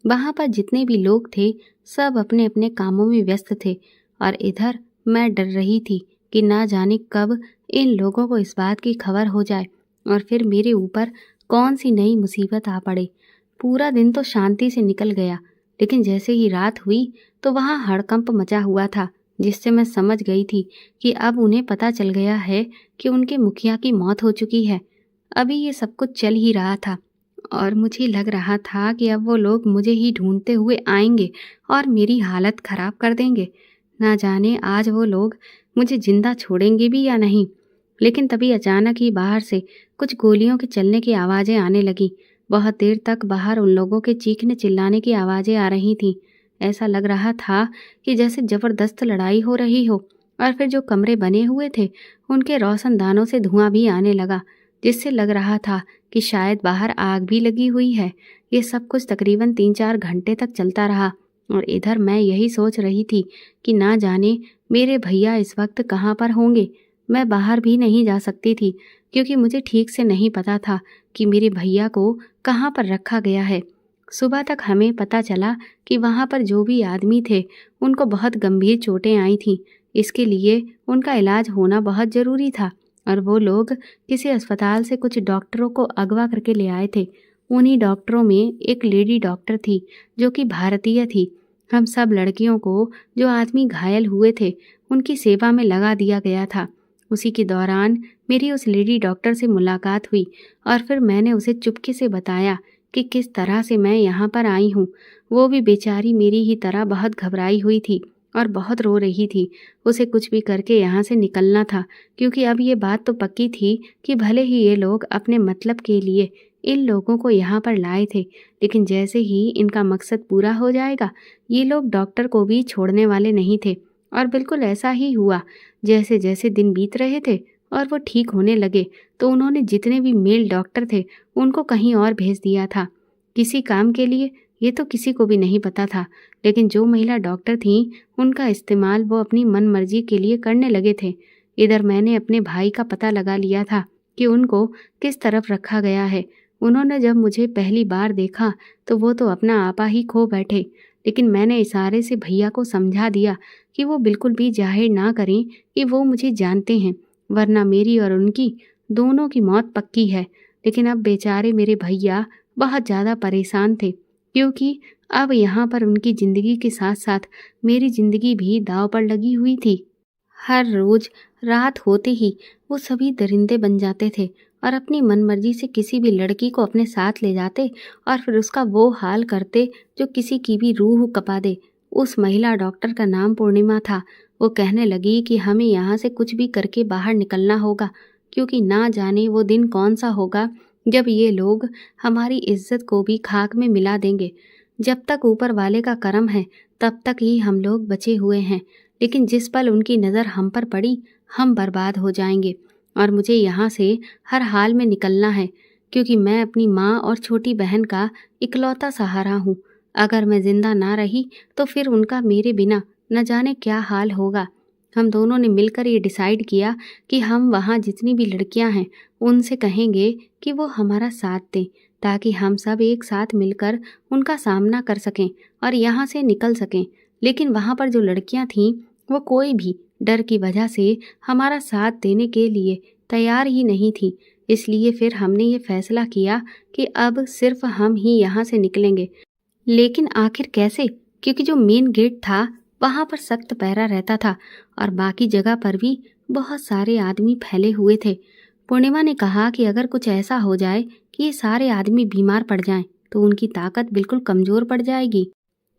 वहाँ पर जितने भी लोग थे सब अपने अपने कामों में व्यस्त थे, और इधर मैं डर रही थी कि ना जाने कब इन लोगों को इस बात की खबर हो जाए और फिर मेरे ऊपर कौन सी नई मुसीबत आ पड़े। पूरा दिन तो शांति से निकल गया, लेकिन जैसे ही रात हुई तो वहाँ हड़कंप मचा हुआ था, जिससे मैं समझ गई थी कि अब उन्हें पता चल गया है कि उनके मुखिया की मौत हो चुकी है। अभी ये सब कुछ चल ही रहा था और मुझे लग रहा था कि अब वो लोग मुझे ही ढूंढते हुए आएंगे और मेरी हालत खराब कर देंगे। ना जाने आज वो लोग मुझे जिंदा छोड़ेंगे भी या नहीं। लेकिन तभी अचानक ही बाहर से कुछ गोलियों के चलने की आवाज़ें आने लगी। बहुत देर तक बाहर उन लोगों के चीखने चिल्लाने की आवाज़ें आ रही थीं। ऐसा लग रहा था कि जैसे ज़बरदस्त लड़ाई हो रही हो, और फिर जो कमरे बने हुए थे उनके रोशनदानों से धुआं भी आने लगा, जिससे लग रहा था कि शायद बाहर आग भी लगी हुई है। ये सब कुछ तकरीबन 3-4 घंटे तक चलता रहा, और इधर मैं यही सोच रही थी कि ना जाने मेरे भैया इस वक्त कहाँ पर होंगे। मैं बाहर भी नहीं जा सकती थी, क्योंकि मुझे ठीक से नहीं पता था कि मेरे भैया को कहाँ पर रखा गया है। सुबह तक हमें पता चला कि वहाँ पर जो भी आदमी थे उनको बहुत गंभीर चोटें आई थीं। इसके लिए उनका इलाज होना बहुत ज़रूरी था, और वो लोग किसी अस्पताल से कुछ डॉक्टरों को अगवा करके ले आए थे। उन्हीं डॉक्टरों में एक लेडी डॉक्टर थी जो कि भारतीय थी। हम सब लड़कियों को जो आदमी घायल हुए थे उनकी सेवा में लगा दिया गया था। उसी के दौरान मेरी उस लेडी डॉक्टर से मुलाकात हुई, और फिर मैंने उसे चुपके से बताया कि किस तरह से मैं यहाँ पर आई हूँ। वो भी बेचारी मेरी ही तरह बहुत घबराई हुई थी और बहुत रो रही थी। उसे कुछ भी करके यहाँ से निकलना था, क्योंकि अब ये बात तो पक्की थी कि भले ही ये लोग अपने मतलब के लिए इन लोगों को यहाँ पर लाए थे, लेकिन जैसे ही इनका मकसद पूरा हो जाएगा ये लोग डॉक्टर को भी छोड़ने वाले नहीं थे। और बिल्कुल ऐसा ही हुआ। जैसे जैसे दिन बीत रहे थे और वो ठीक होने लगे तो उन्होंने जितने भी मेल डॉक्टर थे उनको कहीं और भेज दिया था, किसी काम के लिए। ये तो किसी को भी नहीं पता था, लेकिन जो महिला डॉक्टर थीं उनका इस्तेमाल वो अपनी मन मर्जी के लिए करने लगे थे। इधर मैंने अपने भाई का पता लगा लिया था कि उनको किस तरफ रखा गया है। उन्होंने जब मुझे पहली बार देखा तो वो तो अपना आपा ही खो बैठे, लेकिन मैंने इशारे से भैया को समझा दिया कि वो बिल्कुल भी जाहिर ना करें कि वो मुझे जानते हैं, वरना मेरी और उनकी दोनों की मौत पक्की है। लेकिन अब बेचारे मेरे भैया बहुत ज़्यादा परेशान थे, क्योंकि अब यहाँ पर उनकी ज़िंदगी के साथ साथ मेरी ज़िंदगी भी दांव पर लगी हुई थी। हर रोज़ रात होते ही वो सभी दरिंदे बन जाते थे और अपनी मनमर्जी से किसी भी लड़की को अपने साथ ले जाते और फिर उसका वो हाल करते जो किसी की भी रूह कपा दे। उस महिला डॉक्टर का नाम पूर्णिमा था। वो कहने लगी कि हमें यहाँ से कुछ भी करके बाहर निकलना होगा, क्योंकि ना जाने वो दिन कौन सा होगा जब ये लोग हमारी इज्जत को भी खाक में मिला देंगे। जब तक ऊपर वाले का करम है तब तक ही हम लोग बचे हुए हैं, लेकिन जिस पल उनकी नज़र हम पर पड़ी हम बर्बाद हो जाएंगे। और मुझे यहाँ से हर हाल में निकलना है, क्योंकि मैं अपनी माँ और छोटी बहन का इकलौता सहारा हूँ। अगर मैं जिंदा ना रही तो फिर उनका मेरे बिना न जाने क्या हाल होगा। हम दोनों ने मिलकर ये डिसाइड किया कि हम वहाँ जितनी भी लड़कियाँ हैं उनसे कहेंगे कि वो हमारा साथ दें, ताकि हम सब एक साथ मिलकर उनका सामना कर सकें और यहाँ से निकल सकें। लेकिन वहाँ पर जो लड़कियाँ थीं वो कोई भी डर की वजह से हमारा साथ देने के लिए तैयार ही नहीं थी। इसलिए फिर हमने ये फैसला किया कि अब सिर्फ हम ही यहाँ से निकलेंगे। लेकिन आखिर कैसे? क्योंकि जो मेन गेट था वहाँ पर सख्त पहरा रहता था और बाकी जगह पर भी बहुत सारे आदमी फैले हुए थे। पूर्णिमा ने कहा कि अगर कुछ ऐसा हो जाए कि ये सारे आदमी बीमार पड़ जाएं तो उनकी ताकत बिल्कुल कमज़ोर पड़ जाएगी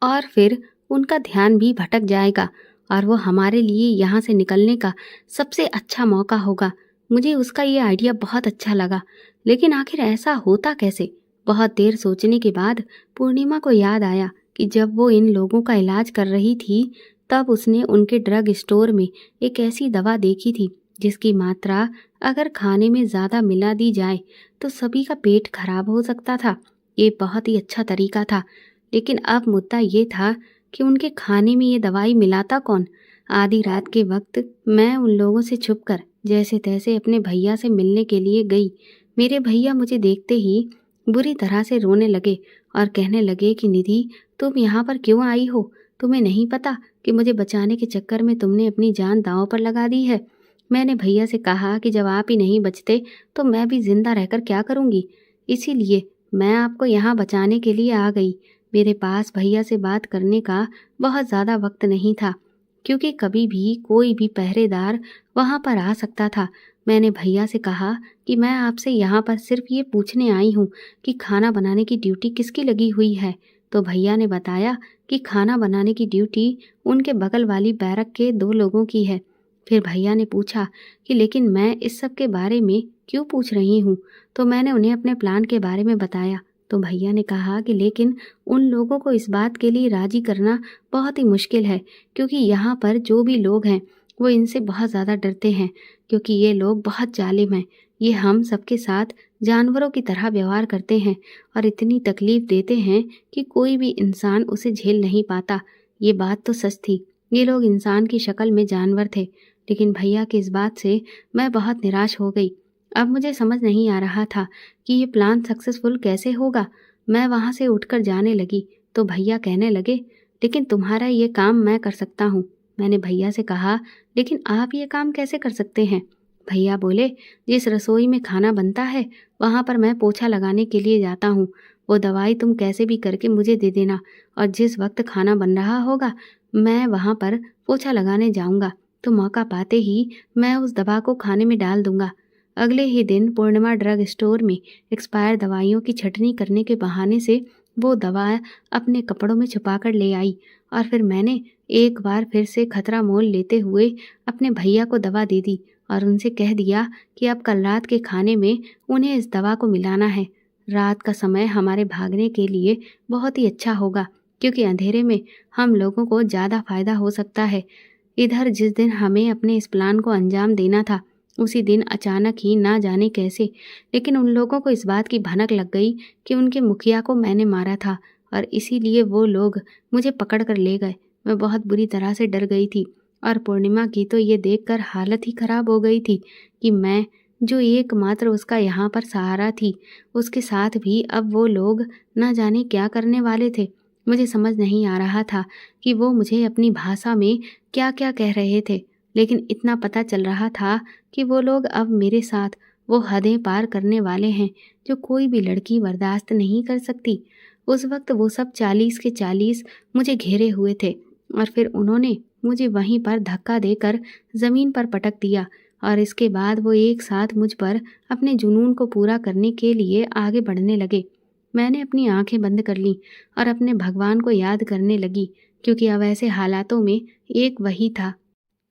और फिर उनका ध्यान भी भटक जाएगा, और वो हमारे लिए यहाँ से निकलने का सबसे अच्छा मौका होगा। मुझे उसका ये आइडिया बहुत अच्छा लगा, लेकिन आखिर ऐसा होता कैसे? बहुत देर सोचने के बाद पूर्णिमा को याद आया कि जब वो इन लोगों का इलाज कर रही थी तब उसने उनके ड्रग स्टोर में एक ऐसी दवा देखी थी जिसकी मात्रा अगर खाने में ज़्यादा मिला दी जाए तो सभी का पेट खराब हो सकता था। ये बहुत ही अच्छा तरीका था, लेकिन अब मुद्दा ये था कि उनके खाने में ये दवाई मिलाता कौन। आधी रात के वक्त मैं उन लोगों से छुपकर जैसे तैसे अपने भैया से मिलने के लिए गई। मेरे भैया मुझे देखते ही बुरी तरह से रोने लगे और कहने लगे कि निधि, तुम यहाँ पर क्यों आई हो? तुम्हें नहीं पता कि मुझे बचाने के चक्कर में तुमने अपनी जान दांव पर लगा दी है? मैंने भैया से कहा कि जब आप ही नहीं बचते तो मैं भी जिंदा रहकर क्या करूँगी, इसीलिए मैं आपको यहाँ बचाने के लिए आ गई। मेरे पास भैया से बात करने का बहुत ज़्यादा वक्त नहीं था, क्योंकि कभी भी कोई भी पहरेदार वहाँ पर आ सकता था। मैंने भैया से कहा कि मैं आपसे यहाँ पर सिर्फ ये पूछने आई हूँ कि खाना बनाने की ड्यूटी किसकी लगी हुई है। तो भैया ने बताया कि खाना बनाने की ड्यूटी उनके बगल वाली बैरक के 2 लोगों की है। फिर भैया ने पूछा कि लेकिन मैं इस सब के बारे में क्यों पूछ रही हूँ। तो मैंने उन्हें अपने प्लान के बारे में बताया। तो भैया ने कहा कि लेकिन उन लोगों को इस बात के लिए राजी करना बहुत ही मुश्किल है, क्योंकि यहाँ पर जो भी लोग हैं वो इनसे बहुत ज़्यादा डरते हैं, क्योंकि ये लोग बहुत जालिम हैं। ये हम सबके साथ जानवरों की तरह व्यवहार करते हैं और इतनी तकलीफ़ देते हैं कि कोई भी इंसान उसे झेल नहीं पाता। ये बात तो सच थी, ये लोग इंसान की शक्ल में जानवर थे। लेकिन भैया की इस बात से मैं बहुत निराश हो गई। अब मुझे समझ नहीं आ रहा था कि ये प्लान सक्सेसफुल कैसे होगा। मैं वहाँ से उठकर जाने लगी तो भैया कहने लगे, लेकिन तुम्हारा ये काम मैं कर सकता हूँ। मैंने भैया से कहा, लेकिन आप ये काम कैसे कर सकते हैं? भैया बोले, जिस रसोई में खाना बनता है वहाँ पर मैं पोछा लगाने के लिए जाता हूँ। वो दवाई तुम कैसे भी करके मुझे दे देना, और जिस वक्त खाना बन रहा होगा मैं वहाँ पर पोछा लगाने जाऊँगा, तो मौका पाते ही मैं उस दवा को खाने में डाल दूँगा। अगले ही दिन पूर्णिमा ड्रग स्टोर में एक्सपायर दवाइयों की छँटनी करने के बहाने से वो दवा अपने कपड़ों में छुपा कर ले आई, और फिर मैंने एक बार फिर से खतरा मोल लेते हुए अपने भैया को दवा दे दी और उनसे कह दिया कि अब कल रात के खाने में उन्हें इस दवा को मिलाना है। रात का समय हमारे भागने के लिए बहुत ही अच्छा होगा, क्योंकि अंधेरे में हम लोगों को ज़्यादा फायदा हो सकता है। इधर जिस दिन हमें अपने इस प्लान को अंजाम देना था उसी दिन अचानक ही ना जाने कैसे, लेकिन उन लोगों को इस बात की भनक लग गई कि उनके मुखिया को मैंने मारा था, और इसीलिए वो लोग मुझे पकड़ कर ले गए। मैं बहुत बुरी तरह से डर गई थी, और पूर्णिमा की तो ये देखकर हालत ही खराब हो गई थी कि मैं जो एकमात्र उसका यहाँ पर सहारा थी, उसके साथ भी अब वो लोग ना जाने क्या करने वाले थे। मुझे समझ नहीं आ रहा था कि वो मुझे अपनी भाषा में क्या क्या कह रहे थे, लेकिन इतना पता चल रहा था कि वो लोग अब मेरे साथ वो हदें पार करने वाले हैं जो कोई भी लड़की बर्दाश्त नहीं कर सकती। उस वक्त वो सब 40 के 40 मुझे घेरे हुए थे, और फिर उन्होंने मुझे वहीं पर धक्का देकर ज़मीन पर पटक दिया, और इसके बाद वो एक साथ मुझ पर अपने जुनून को पूरा करने के लिए आगे बढ़ने लगे। मैंने अपनी आंखें बंद कर लीं और अपने भगवान को याद करने लगी, क्योंकि अब ऐसे हालातों में एक वही था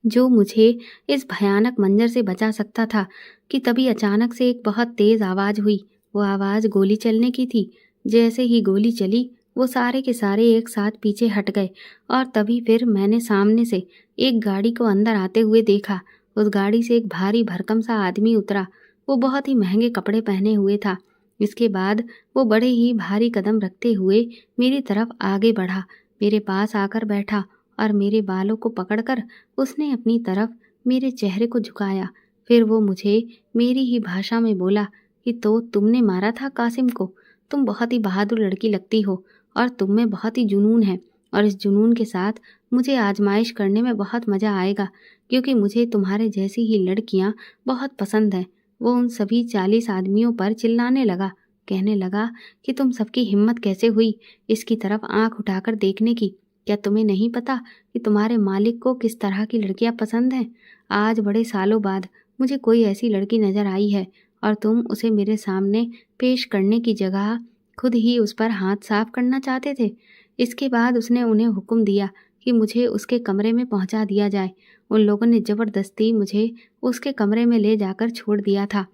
जो मुझे इस भयानक मंजर से बचा सकता था। कि तभी अचानक से एक बहुत तेज़ आवाज़ हुई। वो आवाज़ गोली चलने की थी। जैसे ही गोली चली वो सारे के सारे एक साथ पीछे हट गए, और तभी फिर मैंने सामने से एक गाड़ी को अंदर आते हुए देखा। उस गाड़ी से एक भारी भरकम सा आदमी उतरा। वो बहुत ही महंगे कपड़े पहने हुए था। इसके बाद वो बड़े ही भारी कदम रखते हुए मेरी तरफ आगे बढ़ा, मेरे पास आकर बैठा और मेरे बालों को पकड़कर उसने अपनी तरफ मेरे चेहरे को झुकाया। फिर वो मुझे मेरी ही भाषा में बोला कि तो तुमने मारा था कासिम को? तुम बहुत ही बहादुर लड़की लगती हो, और तुम में बहुत ही जुनून है, और इस जुनून के साथ मुझे आजमाइश करने में बहुत मज़ा आएगा, क्योंकि मुझे तुम्हारे जैसी ही लड़कियां बहुत पसंद हैं। वो उन सभी 40 आदमियों पर चिल्लाने लगा, कहने लगा कि तुम सबकी हिम्मत कैसे हुई इसकी तरफ आंख उठाकर देखने की? क्या तुम्हें नहीं पता कि तुम्हारे मालिक को किस तरह की लड़कियां पसंद हैं? आज बड़े सालों बाद मुझे कोई ऐसी लड़की नज़र आई है, और तुम उसे मेरे सामने पेश करने की जगह खुद ही उस पर हाथ साफ करना चाहते थे। इसके बाद उसने उन्हें हुक्म दिया कि मुझे उसके कमरे में पहुंचा दिया जाए। उन लोगों ने ज़बरदस्ती मुझे उसके कमरे में ले जाकर छोड़ दिया था।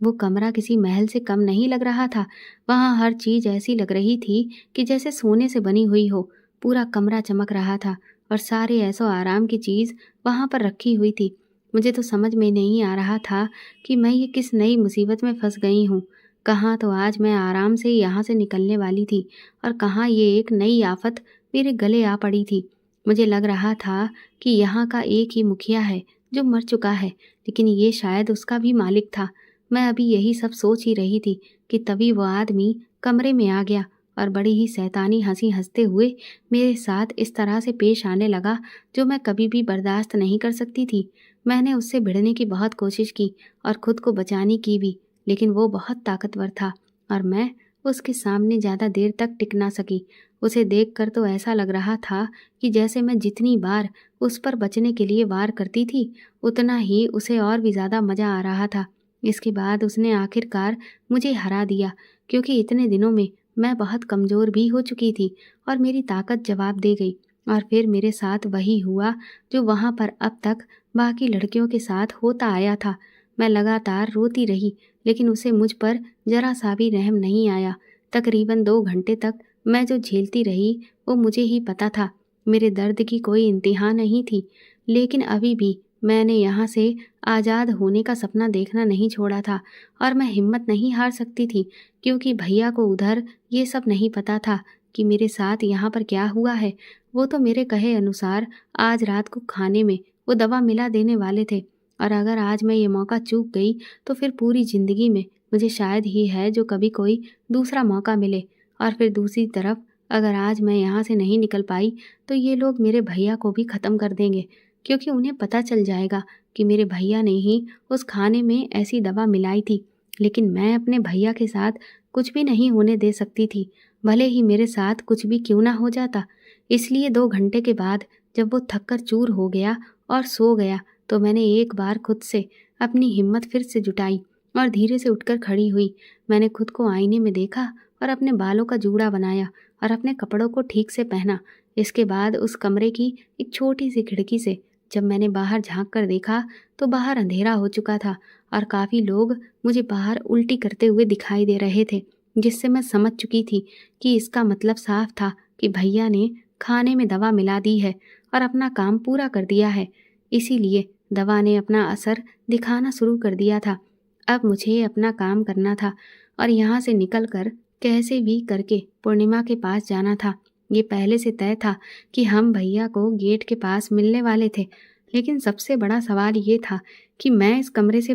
वो कमरा किसी महल से कम नहीं लग रहा था। वहाँ हर चीज़ ऐसी लग रही थी कि जैसे सोने से बनी हुई हो। पूरा कमरा चमक रहा था और सारे ऐसो आराम की चीज़ वहाँ पर रखी हुई थी। मुझे तो समझ में नहीं आ रहा था कि मैं ये किस नई मुसीबत में फंस गई हूँ। कहाँ तो आज मैं आराम से यहाँ से निकलने वाली थी और कहाँ ये एक नई आफत मेरे गले आ पड़ी थी। मुझे लग रहा था कि यहाँ का एक ही मुखिया है जो मर चुका है, लेकिन ये शायद उसका भी मालिक था। मैं अभी यही सब सोच ही रही थी कि तभी वो आदमी कमरे में आ गया और बड़ी ही शैतानी हंसी हंसते हुए मेरे साथ इस तरह से पेश आने लगा जो मैं कभी भी बर्दाश्त नहीं कर सकती थी। मैंने उससे भिड़ने की बहुत कोशिश की और खुद को बचाने की भी, लेकिन वो बहुत ताकतवर था और मैं उसके सामने ज़्यादा देर तक टिक ना सकी। उसे देखकर तो ऐसा लग रहा था कि जैसे मैं जितनी बार उस पर बचने के लिए वार करती थी, उतना ही उसे और भी ज़्यादा मज़ा आ रहा था। इसके बाद उसने आखिरकार मुझे हरा दिया, क्योंकि इतने दिनों में मैं बहुत कमज़ोर भी हो चुकी थी और मेरी ताकत जवाब दे गई। और फिर मेरे साथ वही हुआ जो वहाँ पर अब तक बाकी लड़कियों के साथ होता आया था। मैं लगातार रोती रही, लेकिन उसे मुझ पर ज़रा सा भी रहम नहीं आया। तकरीबन 2 घंटे तक मैं जो झेलती रही वो मुझे ही पता था। मेरे दर्द की कोई इंतहा नहीं थी, लेकिन अभी भी मैंने यहाँ से आज़ाद होने का सपना देखना नहीं छोड़ा था और मैं हिम्मत नहीं हार सकती थी, क्योंकि भैया को उधर ये सब नहीं पता था कि मेरे साथ यहाँ पर क्या हुआ है। वो तो मेरे कहे अनुसार आज रात को खाने में वो दवा मिला देने वाले थे, और अगर आज मैं ये मौका चूक गई तो फिर पूरी ज़िंदगी में मुझे शायद ही है जो कभी कोई दूसरा मौका मिले। और फिर दूसरी तरफ अगर आज मैं यहाँ से नहीं निकल पाई तो ये लोग मेरे भैया को भी ख़त्म कर देंगे, क्योंकि उन्हें पता चल जाएगा कि मेरे भैया ने ही उस खाने में ऐसी दवा मिलाई थी। लेकिन मैं अपने भैया के साथ कुछ भी नहीं होने दे सकती थी, भले ही मेरे साथ कुछ भी क्यों ना हो जाता। इसलिए 2 घंटे के बाद जब वो थककर चूर हो गया और सो गया, तो मैंने एक बार खुद से अपनी हिम्मत फिर से जुटाई और धीरे से उठकर खड़ी हुई। मैंने खुद को आईने में देखा और अपने बालों का जूड़ा बनाया और अपने कपड़ों को ठीक से पहना। इसके बाद उस कमरे की एक छोटी सी खिड़की से जब मैंने बाहर झांक कर देखा तो बाहर अंधेरा हो चुका था और काफ़ी लोग मुझे बाहर उल्टी करते हुए दिखाई दे रहे थे, जिससे मैं समझ चुकी थी कि इसका मतलब साफ था कि भैया ने खाने में दवा मिला दी है और अपना काम पूरा कर दिया है। इसीलिए दवा ने अपना असर दिखाना शुरू कर दिया था। अब मुझे अपना काम करना था और यहाँ से निकलकर कैसे भी करके पूर्णिमा के पास जाना था। ये पहले से तय था कि हम भैया को गेट के पास मिलने वाले थे, लेकिन सबसे बड़ा सवाल ये था कि मैं इस कमरे से